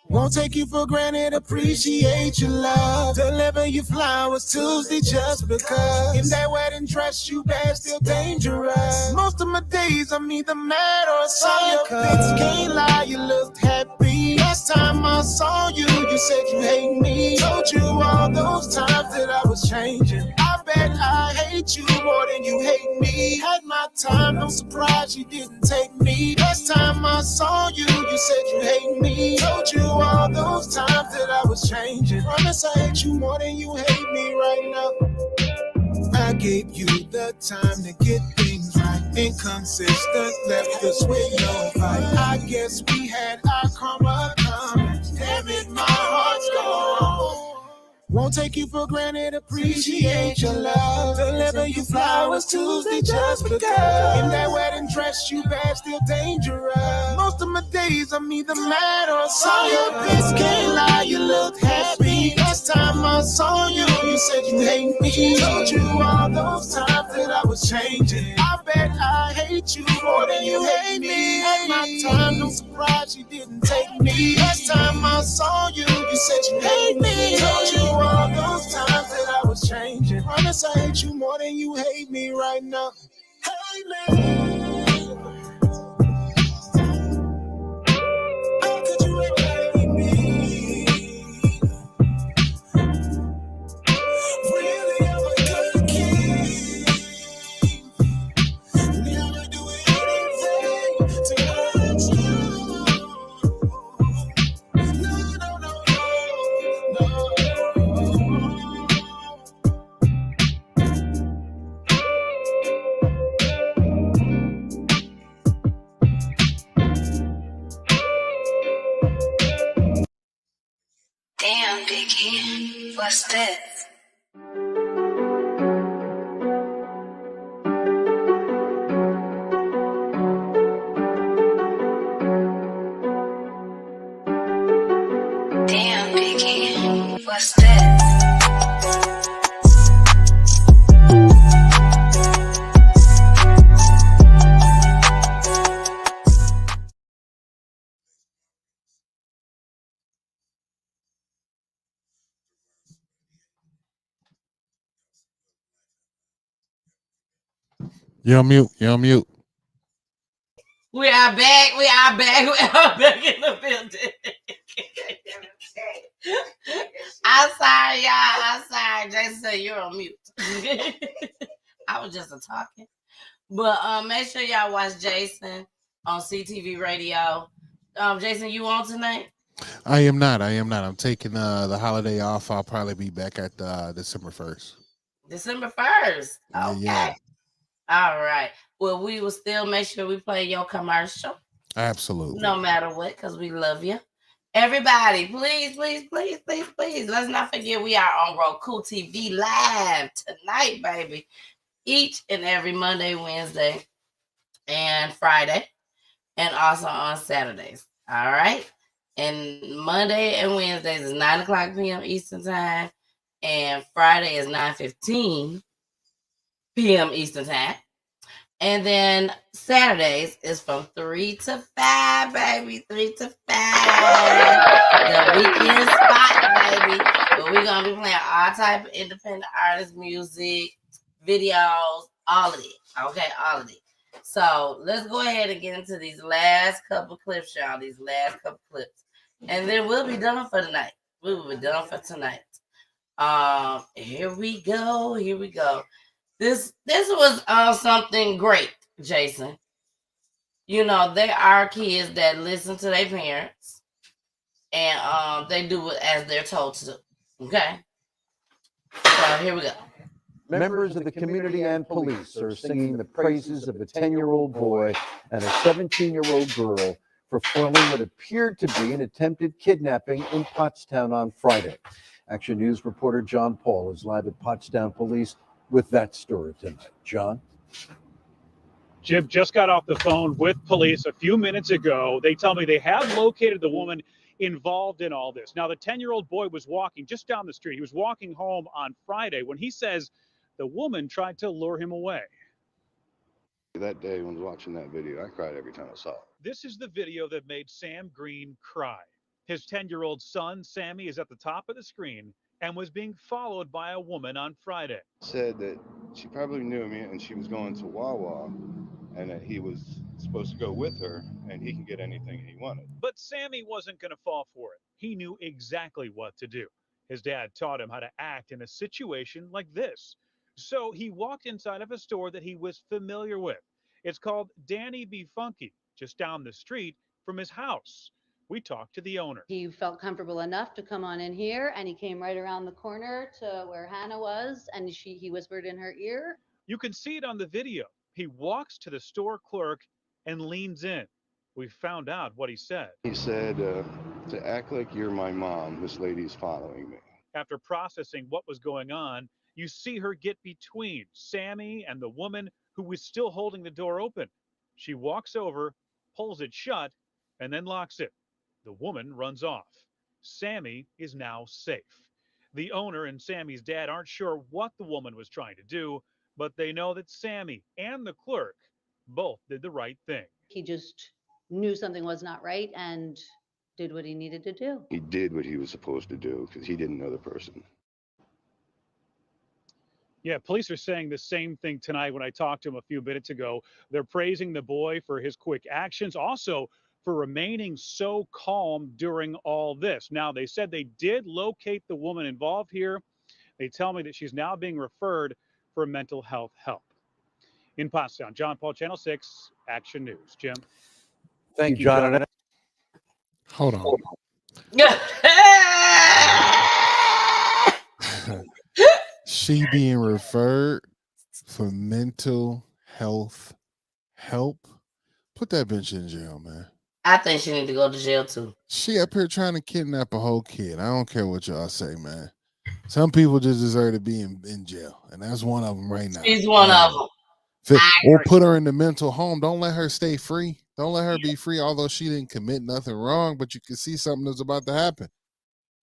won't take you for granted, appreciate your love. Deliver you flowers Tuesday just because. In that wedding dress you bad, still dangerous. Most of my days I'm either mad or saw your pics. Can't lie, you looked happy. Last time I saw you, you said you hate me. Told you all those times that I was changing. I bet I hate you more than you hate me. Had my time, no surprise you didn't take me. Last time I saw you, you said you hate me. Told you all those times that I was changing. Promise I hate you more than you hate me right now. I gave you the time to get things right. Inconsistent, left us with no fight. I guess we had our karma coming. Damn it, my heart's gone. Won't take you for granted, appreciate your love. Deliver you flowers Tuesday just because. In that wedding dress you bad, still dangerous. Most of my days I'm either mad or saw your pics. Can't lie, you looked happy. Last time I saw you, you said you hate me. Told you all those times that I was changing. I bet I hate you more than you hate me. At my time, no surprise you didn't take me. Last time I saw you, you said you hate me. Told you all those times that I was changing. Promise I hate you more than you hate me right now. Hate me. How could you ever hate me? Really, I'm a good kid. Never do anything to hurt you. No, no, no, no. Damn, Biggie, what's this? Damn, Biggie, what's this? You're on mute. You're on mute. We are back. We are back. We are back in the building. I'm sorry, y'all. I'm sorry. Jason said you're on mute. I was just talking. But make sure y'all watch Jason on CTV Radio. Jason, you on tonight? I am not. I'm taking the holiday off. I'll probably be back at December 1st. December 1st. Okay. Yeah. All right. Well, we will still make sure we play your commercial. Absolutely. No matter what, because we love you. Everybody, please, please, please, please, please. Let's not forget we are on Roku TV live tonight, baby. Each and every Monday, Wednesday, and Friday. And also on Saturdays. All right. And Monday and Wednesdays is 9:00 p.m. Eastern Time. And Friday is 9:15 p.m. Eastern Time. And then Saturdays is from 3 to 5, baby. 3 to 5. The weekend spot, baby. But we're going to be playing all type of independent artist music, videos, all of it. Okay, all of it. So let's go ahead and get into these last couple clips, y'all. These last couple clips. And then we'll be done for the night. We will be done for tonight. Here we go. Here we go. This was something great, Jason. You know, there are kids that listen to their parents and they do it as they're told to do. Okay? So here we go. Members of the community and police are singing the praises of a 10-year-old boy and a 17-year-old girl for foiling what appeared to be an attempted kidnapping in Pottstown on Friday. Action News reporter John Paul is live at Pottstown Police with that story tonight. John? Jim just got off the phone with police a few minutes ago. They tell me they have located the woman involved in all this. Now, the 10-year-old boy was walking just down the street. He was walking home on Friday when he says the woman tried to lure him away. That day when I was watching that video, I cried every time I saw it. This is the video that made Sam Green cry. His 10-year-old son, Sammy, is at the top of the screen and was being followed by a woman on Friday. Said that she probably knew me and she was going to Wawa and that he was supposed to go with her and he can get anything he wanted. But Sammy wasn't going to fall for it. He knew exactly what to do. His dad taught him how to act in a situation like this. So he walked inside of a store that he was familiar with. It's called Danny Be Funky, just down the street from his house. We talked to the owner. He felt comfortable enough to come on in here, and he came right around the corner to where Hannah was, and he whispered in her ear. You can see it on the video. He walks to the store clerk and leans in. We found out what he said. He said, to act like you're my mom, this lady's following me. After processing what was going on, you see her get between Sammy and the woman who was still holding the door open. She walks over, pulls it shut, and then locks it. The woman runs off. Sammy is now safe. The owner and Sammy's dad aren't sure what the woman was trying to do, but they know that Sammy and the clerk both did the right thing. He just knew something was not right and did what he needed to do. He did what he was supposed to do because he didn't know the person. Yeah, police are saying the same thing tonight when I talked to him a few minutes ago. They're praising the boy for his quick actions, also for remaining so calm during all this. Now, they said they did locate the woman involved here. They tell me that she's now being referred for mental health help. In Pottstown, John Paul, Channel 6, Action News. Jim? Thank you, John. Hold on. She being referred for mental health help. Put that bitch in jail, man. I think she need to go to jail too. She up here trying to kidnap a whole kid. I don't care what y'all say, man. Some people just deserve to be in jail, and that's one of them right now. She's one of them. Or put her in the mental home. Don't let her stay free. Don't let her be free, although she didn't commit nothing wrong, but you can see something that's about to happen.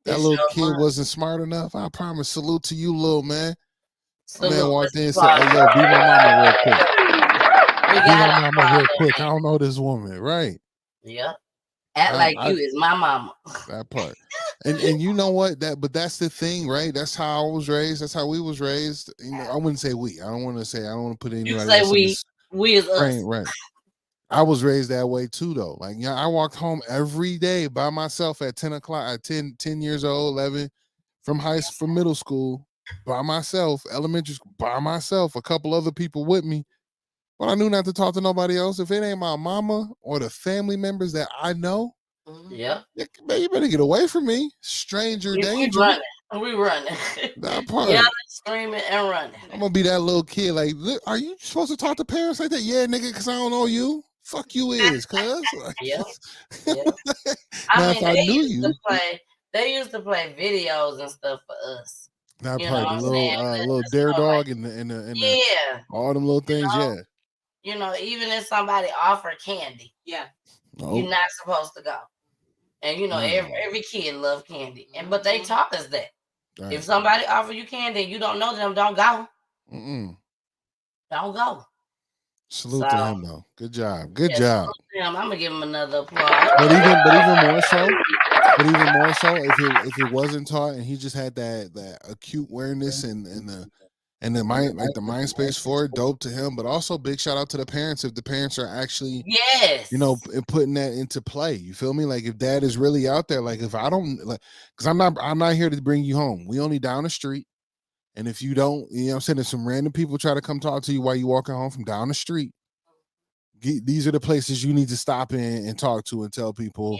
That little kid wasn't smart enough. I promise. Salute to you, little man. My man walked in and said, hey, yo, be my mama real quick. Be my mama real quick. I don't know this woman. Right. Yeah. Act like you is my mama. That part. And you know what? But that's the thing, right? That's how I was raised. That's how we was raised. You know, I wouldn't say we. I don't want to put anybody You say else we is us. Right. I was raised that way too, though. Like, I walked home every day by myself at 10 o'clock, at 10 years old, 11, from middle school, by myself, elementary school, by myself, a couple other people with me. But I knew not to talk to nobody else. If it ain't my mama or the family members that I know, yeah, man, you better get away from me. Stranger danger. We running. That part. Yelling, screaming, and running. I'm gonna be that little kid. Like, are you supposed to talk to parents like that? Yeah, nigga, because I don't know you. Fuck you is, cuz. Yeah. Now, if I knew you. They used to play videos and stuff for us. That part, the little dare dog and the all them little things, You know, even if somebody offered candy, you're not supposed to go. And you know, every kid love candy, but they taught us that if somebody offer you candy and you don't know them, don't go. Don't go. Salute to him though. Good job. Good job. I'm gonna give him another applause. But even more so, if it wasn't taught and he just had that acute awareness and the mind space for it, dope to him. But also big shout out to the parents if the parents are actually putting that into play. You feel me? Like if dad is really out there, like if I don't because I'm not here to bring you home. We only down the street. And if you don't, you know what I'm saying, if some random people try to come talk to you while you're walking home from down the street, these are the places you need to stop in and talk to and tell people.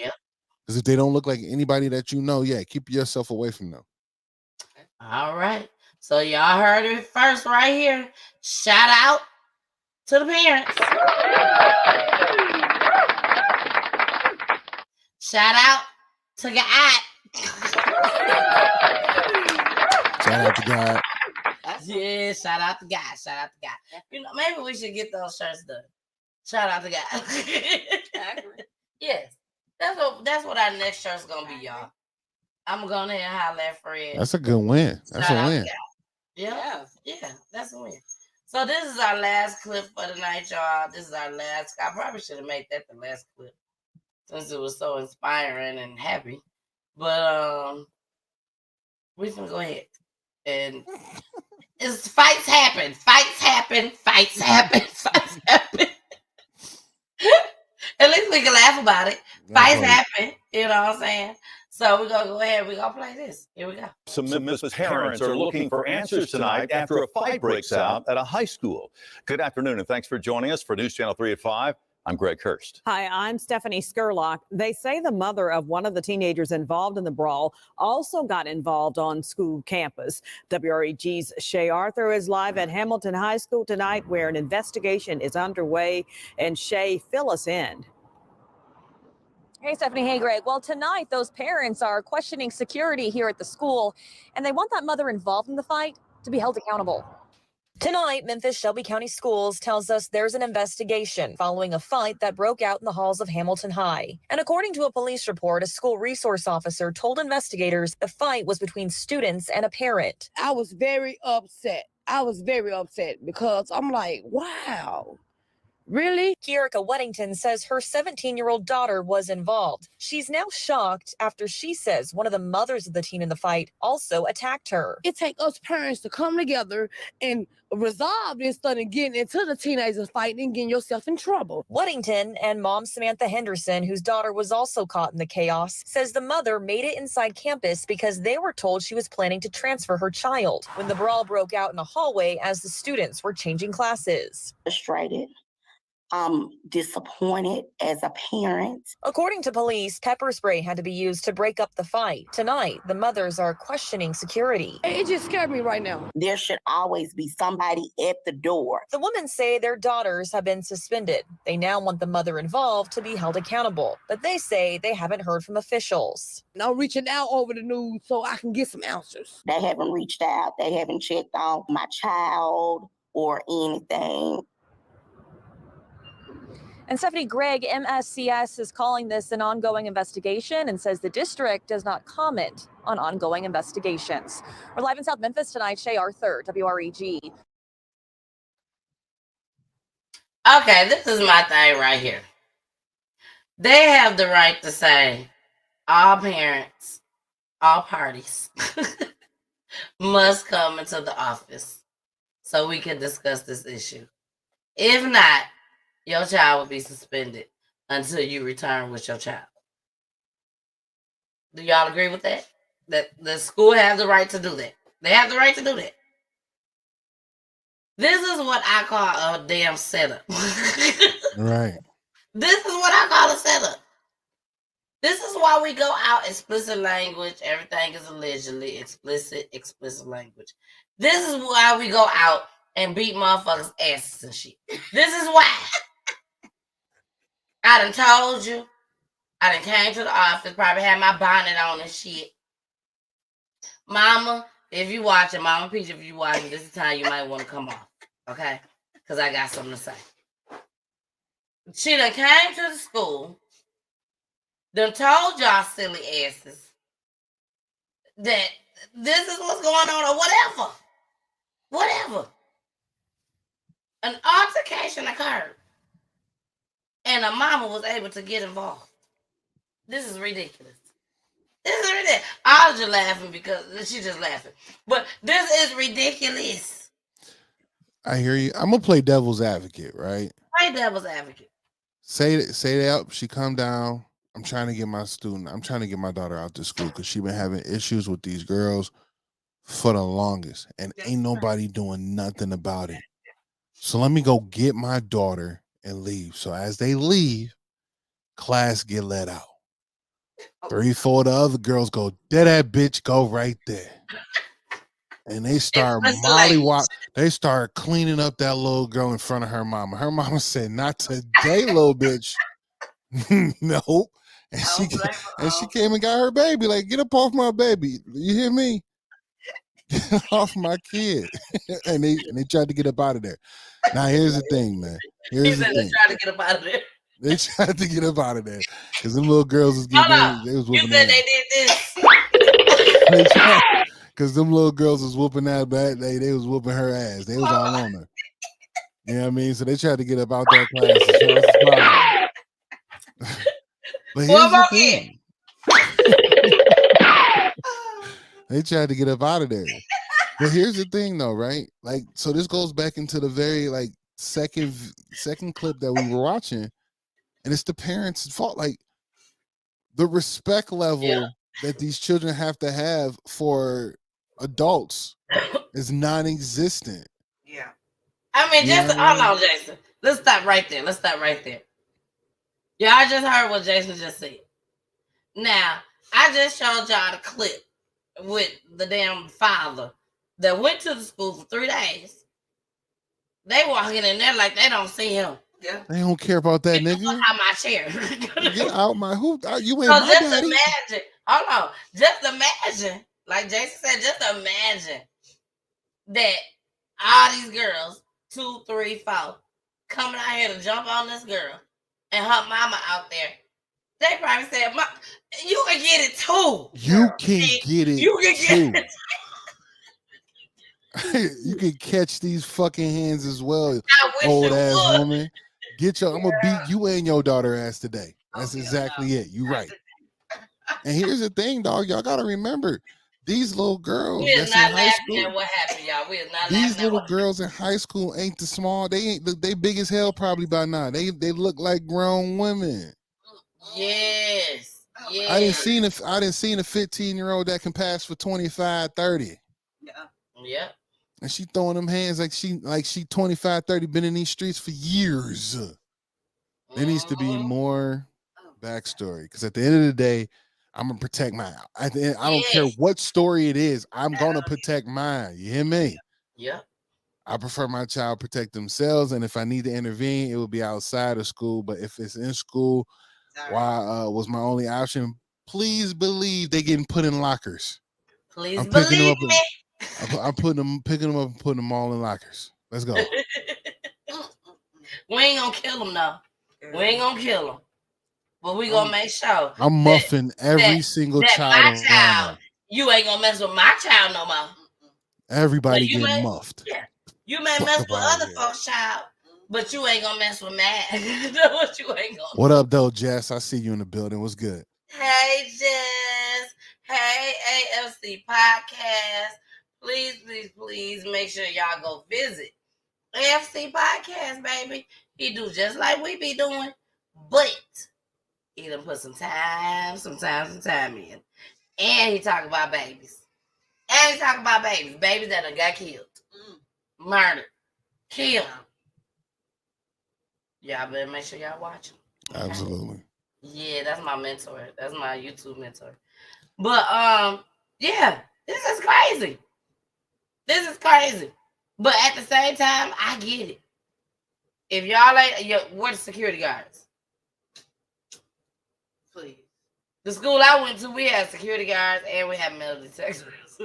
Because if they don't look like anybody that you know, keep yourself away from them. All right. So y'all heard it first right here. Shout out to the parents. Shout out to God. Shout out to God. Yeah, shout out to God. Shout out to God. You know, maybe we should get those shirts done. Shout out to God. Yes. That's what our next shirt's gonna be, y'all. I'm gonna go ahead and holler at Fred. That's a good win. That's Shout a out to win. God. Yeah, that's a win. So this is our last clip for the night, y'all. This is our last. I probably should have made that the last clip since it was so inspiring and happy. But we're gonna go ahead and it's fights happen. At least we can laugh about it. Fights happen. You know what I'm saying? So we're gonna go ahead. We're gonna play this. Here we go. Some Memphis parents are looking for answers tonight after a fight breaks out at a high school. Good afternoon, and thanks for joining us for News Channel 3 at 5. I'm Greg Hurst. Hi, I'm Stephanie Skurlock. They say the mother of one of the teenagers involved in the brawl also got involved on school campus. WREG's Shay Arthur is live at Hamilton High School tonight, where an investigation is underway. And Shay, fill us in. Hey, Stephanie. Hey, Greg. Well, tonight, those parents are questioning security here at the school, and they want that mother involved in the fight to be held accountable. Tonight, Memphis Shelby County Schools tells us there's an investigation following a fight that broke out in the halls of Hamilton High. And according to a police report, a school resource officer told investigators the fight was between students and a parent. I was very upset. Because I'm like, wow. Really? Kierica Weddington says her 17-year-old daughter was involved. She's now shocked after she says one of the mothers of the teen in the fight also attacked her. It takes us parents to come together and resolve this instead of getting into the teenagers fighting and getting yourself in trouble. Weddington and mom Samantha Henderson, whose daughter was also caught in the chaos, says the mother made it inside campus because they were told she was planning to transfer her child when the brawl broke out in the hallway as the students were changing classes. Frustrated. I'm disappointed as a parent. According to police, pepper spray had to be used to break up the fight. Tonight, the mothers are questioning security. It just scared me right now. There should always be somebody at the door. The women say their daughters have been suspended. They now want the mother involved to be held accountable, but they say they haven't heard from officials. I'm reaching out over the news so I can get some answers. They haven't reached out. They haven't checked on my child or anything. And Stephanie, Greg, MSCS is calling this an ongoing investigation and says the district does not comment on ongoing investigations. We're live in South Memphis tonight. Shay Arthur, WREG. Okay, this is my thing right here. They have the right to say all parents, all parties must come into the office so we can discuss this issue. If not, your child will be suspended until you return with your child. Do y'all agree with that? That the school has the right to do that. They have the right to do that. This is what I call a damn setup. Right. This is what I call a setup. This is why we go out explicit language. Everything is allegedly explicit language. This is why we go out and beat motherfuckers' asses and shit. This is why. I done told you. I done came to the office, probably had my bonnet on and shit. Mama, if you watching, Mama Peach, if you watching, this is the time you might want to come off. Okay? Because I got something to say. She done came to the school, done told y'all silly asses that this is what's going on or whatever. Whatever. An altercation occurred. And a mama was able to get involved. This is ridiculous. This is ridiculous. I was just laughing because she's just laughing. But this is ridiculous. I hear you. I'm gonna play devil's advocate, right? Play devil's advocate. Say that she come down. I'm trying to get my daughter out to school because she been having issues with these girls for the longest, and ain't nobody doing nothing about it. So let me go get my daughter and leave. So as they leave, class get let out. 3, 4 of the other girls go, there that bitch go right there. And they start they start cleaning up that little girl in front of her mama. Her mama said, not today, little bitch. Nope. And she came and got her baby. Like, get up off my baby. You hear me? Get off my kid. and they tried to get up out of there. Now here's the thing, man. He said they tried to get up out of there. They tried to get up out of there because them little girls was getting they was whooping You said their they did this. They tried because them little girls was whooping that bad. They was whooping her ass. They was all on her. You know what I mean? So they tried to get up out that class as fast as possible. But here's the thing. They tried to get up out of there. But here's the thing though, right? Like, so this goes back into the very like second clip that we were watching, and it's the parents' fault. Like, the respect level that these children have to have for adults is non-existent. Yeah. I mean, You know just what I mean? hold on, Jason. Let's stop right there. Yeah, I just heard what Jason just said. Now, I just showed y'all the clip with the damn father that went to the school for 3 days. They walking in there like they don't see him. Yeah. They don't care about that nigga. Out my chair. Get out my hoop. You ain't So my just daddy. imagine. Hold on. Just imagine. Like Jason said, just imagine that all these girls, 2, 3, 4, coming out here to jump on this girl and her mama out there. They probably said, you can get it too. You can get it. You can get it. You can catch these fucking hands as well, I wish old you ass would. woman. I'm gonna beat you and your daughter ass today. That's exactly it. You right. And here's the thing, dog. Y'all gotta remember, these little girls We that's is in not high laughing school. at what happened, y'all. We is not These laughing little at girls in high school ain't the small. They ain't. They big as hell probably by now. They look like grown women. Yes. I didn't seen a 15-year-old that can pass for 25, 30. Yeah. And she throwing them hands like she 25, 30, been in these streets for years. There needs to be more backstory. Because at the end of the day, I'm gonna protect mine. I don't care what story it is, I'm gonna protect mine. You hear me? Yeah. I prefer my child protect themselves, and if I need to intervene, it will be outside of school. But if it's in school, why was my only option? Please believe they getting put in lockers. Please I'm picking them believe up. me. I'm picking them up and putting them all in lockers. Let's go. We ain't gonna kill them though. We ain't gonna kill them, but we gonna make sure. I'm muffing every single child my around child, them. you ain't gonna mess with my child no more. Everybody You getting may- muffed. Yeah. You may Fuck mess up with outta other here. folks' child, but you ain't gonna mess with mine. That's what you ain't gonna. What up, though, Jess? I see you in the building. What's good? Hey, Jess. Hey, AFC Podcast. Please make sure y'all go visit AFC Podcast, baby. He do just like we be doing, but he done put some time in. And he talk about babies. Babies that done got killed, murdered, killed. Y'all better make sure y'all watch him. Absolutely. Yeah, that's my mentor. That's my YouTube mentor. But yeah, this is crazy. But at the same time, I get it. If y'all ain't, we're the security guards. Please. The school I went to, we had security guards and we had metal detectors.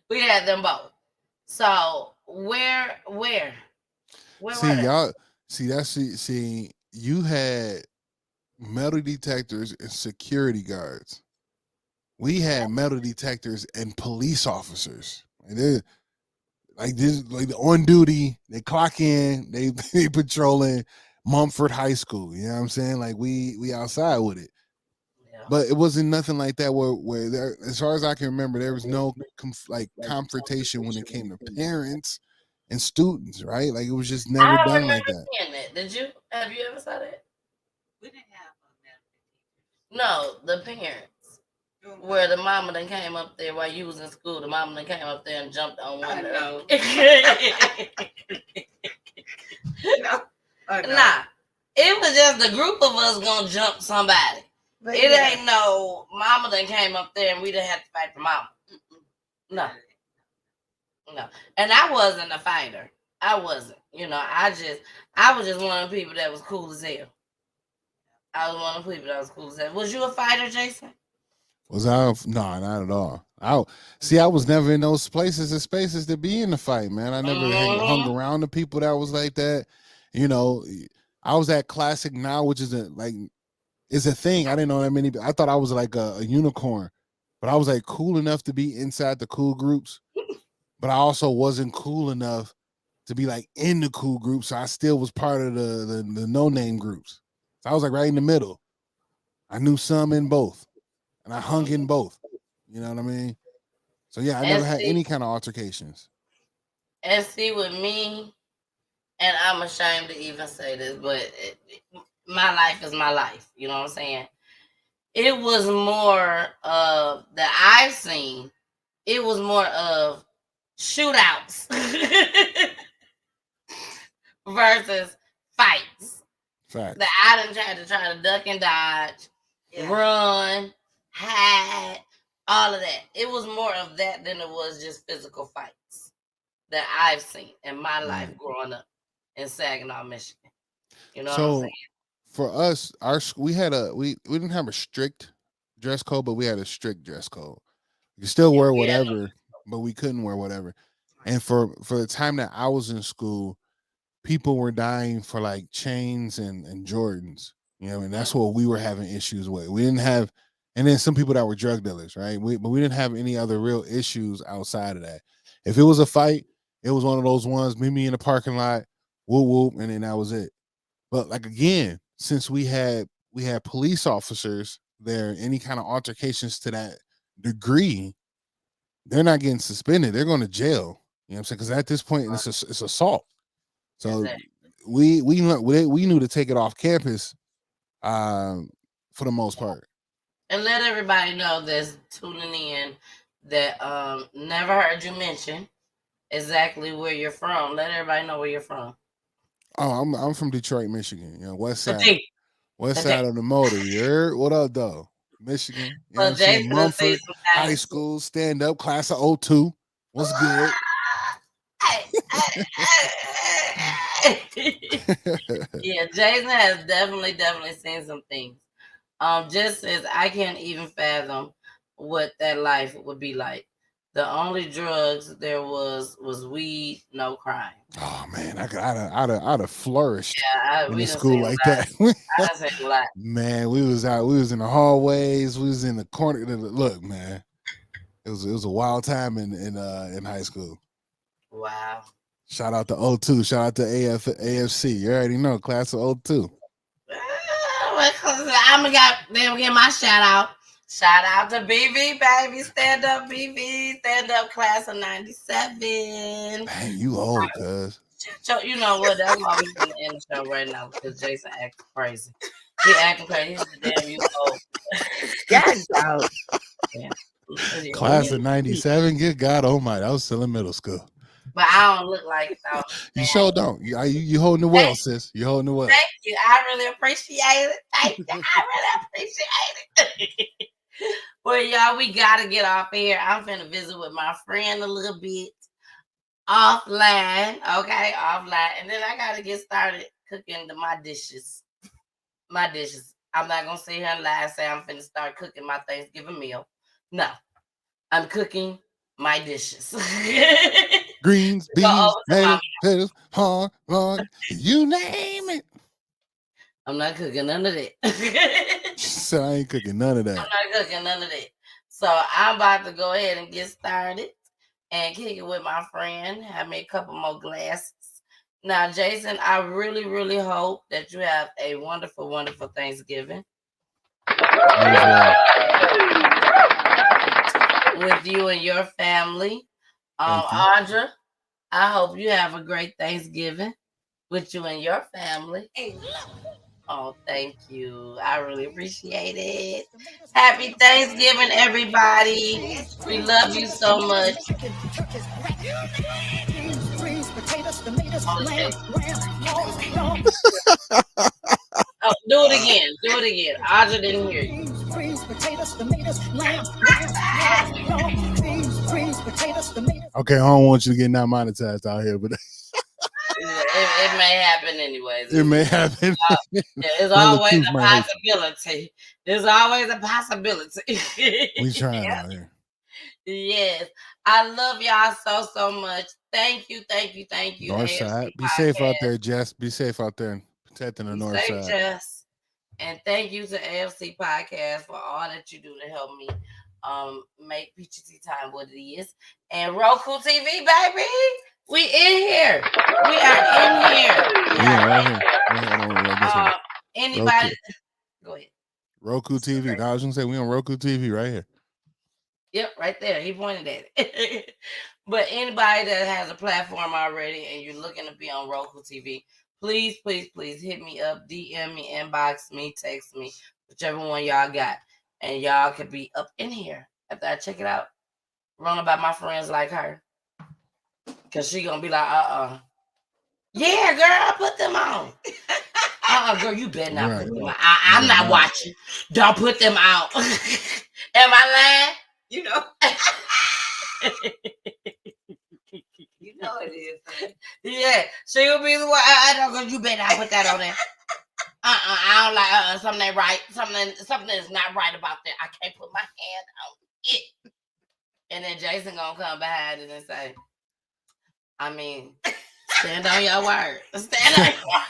We had them both. So where See, y'all, you had metal detectors and security guards. We had metal detectors and police officers. And they're like this, like on duty, they clock in, they patrolling Mumford High School. You know what I'm saying? Like we outside with it. But it wasn't nothing like that where there, as far as I can remember, there was no confrontation when it came to parents and students, right? Like it was just never I done remember like that. seeing that. Did you? Have you ever saw that? We didn't have no, the parents. Where the mama then came up there while you was in school, the mama then came up there and jumped on one of them. Nah, it was just a group of us gonna jump somebody. But it yeah. ain't no mama then came up there and we didn't have to fight for mama. No. And I wasn't a fighter. I wasn't. I was just one of the people that was cool as hell. I was one of the people that was cool as that. Was you a fighter, Jason? Was I? No, not at all. I was never in those places and spaces to be in the fight, man. I never hung around the people that was like that. You know, I was at Classic Now, which is a thing. I didn't know that many. I thought I was like a unicorn, but I was like cool enough to be inside the cool groups, but I also wasn't cool enough to be like in the cool groups. So I still was part of the no name groups. So I was like right in the middle. I knew some in both, and I hung in both. You know what I mean? So yeah, I never had any kind of altercations. And see, with me, and I'm ashamed to even say this, but my life is my life. You know what I'm saying? It was more of that I've seen. It was more of shootouts versus fights. Fact. That I done try to duck and dodge, run, hide, all of that. It was more of that than it was just physical fights that I've seen in my life growing up in Saginaw, Michigan. You know what I'm saying? For us, we didn't have a strict dress code, but we had a strict dress code. You still wear whatever, but we couldn't wear whatever. And for the time that I was in school, people were dying for like chains and Jordans. You know, and that's what we were having issues with. We didn't have, and then some people that were drug dealers, right? But we didn't have any other real issues outside of that. If it was a fight, it was one of those ones, meet me in the parking lot, whoop whoop, and then that was it. But like again, since we had police officers there, any kind of altercations to that degree, they're not getting suspended. They're going to jail. You know what I'm saying? Because at this point, it's assault. So we knew to take it off campus, for the most part. And let everybody know that's tuning in that never heard you mention exactly where you're from. Let everybody know where you're from. Oh, I'm from Detroit, Michigan. You know, west side. West side of the motor. You heard? What up, though? Michigan. You know what I'm saying? Mumford High School, stand up, class of 02. What's good? Yeah, Jason has definitely seen some things. Just as I can't even fathom what that life would be like. The only drugs there was weed, no crime. Oh man, I'd have flourished in we a done school seen like a lot. that. I done seen a lot. Man, we was in the hallways, we was in the corner. Look, man, it was a wild time in high school. Wow. Shout out to 02, shout out to AFC. You already know, class of 02. I'm gonna get my shout out. Shout out to BB, baby. Stand up, BB. Stand up, class of 97. Man, you old, cuz. So, you know what? That's why we're going to end the show right now because Jason acting crazy. He acting crazy. He's the damn you old. Yes, dog. Yeah. Class of 97. Good God almighty. I was still in middle school. But I don't look like it, though. You sure don't. You holding the well, sis. You holding the well. Thank you. I really appreciate it. Thank you. I really appreciate it. Well, y'all, we got to get off here. I'm finna visit with my friend a little bit. Offline. Okay, offline. And then I got to get started cooking my dishes. I'm not going to sit here and lie and say I'm finna start cooking my Thanksgiving meal. No. I'm cooking my dishes. Greens, beans, potatoes, hard, you name it. I'm not cooking none of that. So I ain't cooking none of that. I'm not cooking none of that. So I'm about to go ahead and get started and kick it with my friend. Have me a couple more glasses. Now, Jason, I really, really hope that you have a wonderful, wonderful Thanksgiving. With you and your family. Audra, I hope you have a great Thanksgiving with you and your family. Oh, thank you. I really appreciate it. Happy Thanksgiving, everybody. We love you so much. Oh, do it again. Do it again. Audra didn't hear you. Okay, I don't want you to get not monetized out here, but If it may happen anyways. It may happen. There's Brother always Truth a might hate possibility. There's always a possibility. We trying out here. Yes. I love y'all so much. Thank you. North AFC side. Be safe out Podcast. there, Jess. Be safe out there and protecting the Be north safe, side. Jess. And thank you to AFC Podcast for all that you do to help me make PGT Time what it is. And Roku TV, baby. We in here. We are in here. Anybody? Go ahead. Roku TV. No, I was gonna say we on Roku TV right here. Yep, right there. He pointed at it. But anybody that has a platform already and you're looking to be on Roku TV, please hit me up, DM me, inbox me, text me, whichever one y'all got. And y'all could be up in here after I check it out. Run about my friends like her. Because she going to be like, yeah, girl, put them on. Girl, you better not put them out. I'm not watching. Don't put them out. Am I lying? You know. You know it is. Yeah, she'll be the one. I don't. You better not put that on there. I don't like. Something ain't right. Something is not right about that. I can't put my hand on it. And then Jason gonna come behind it and say, I mean, stand on your word. Stand on your word.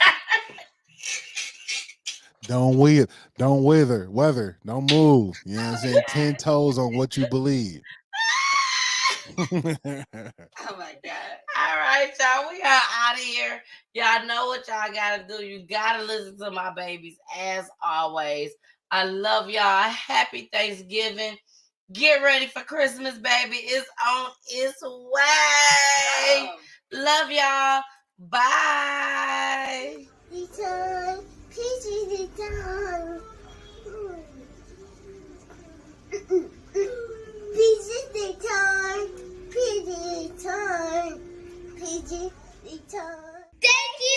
Don't wither, don't move. You know what I'm saying? 10 toes on what you believe. Oh my God. All right, y'all. We are out of here. Y'all know what y'all gotta do. You gotta listen to my babies as always. I love y'all. Happy Thanksgiving. Get ready for Christmas, baby. It's on its way. Love y'all. Bye. Return, please return. Please return. Please return. Please return. Thank you.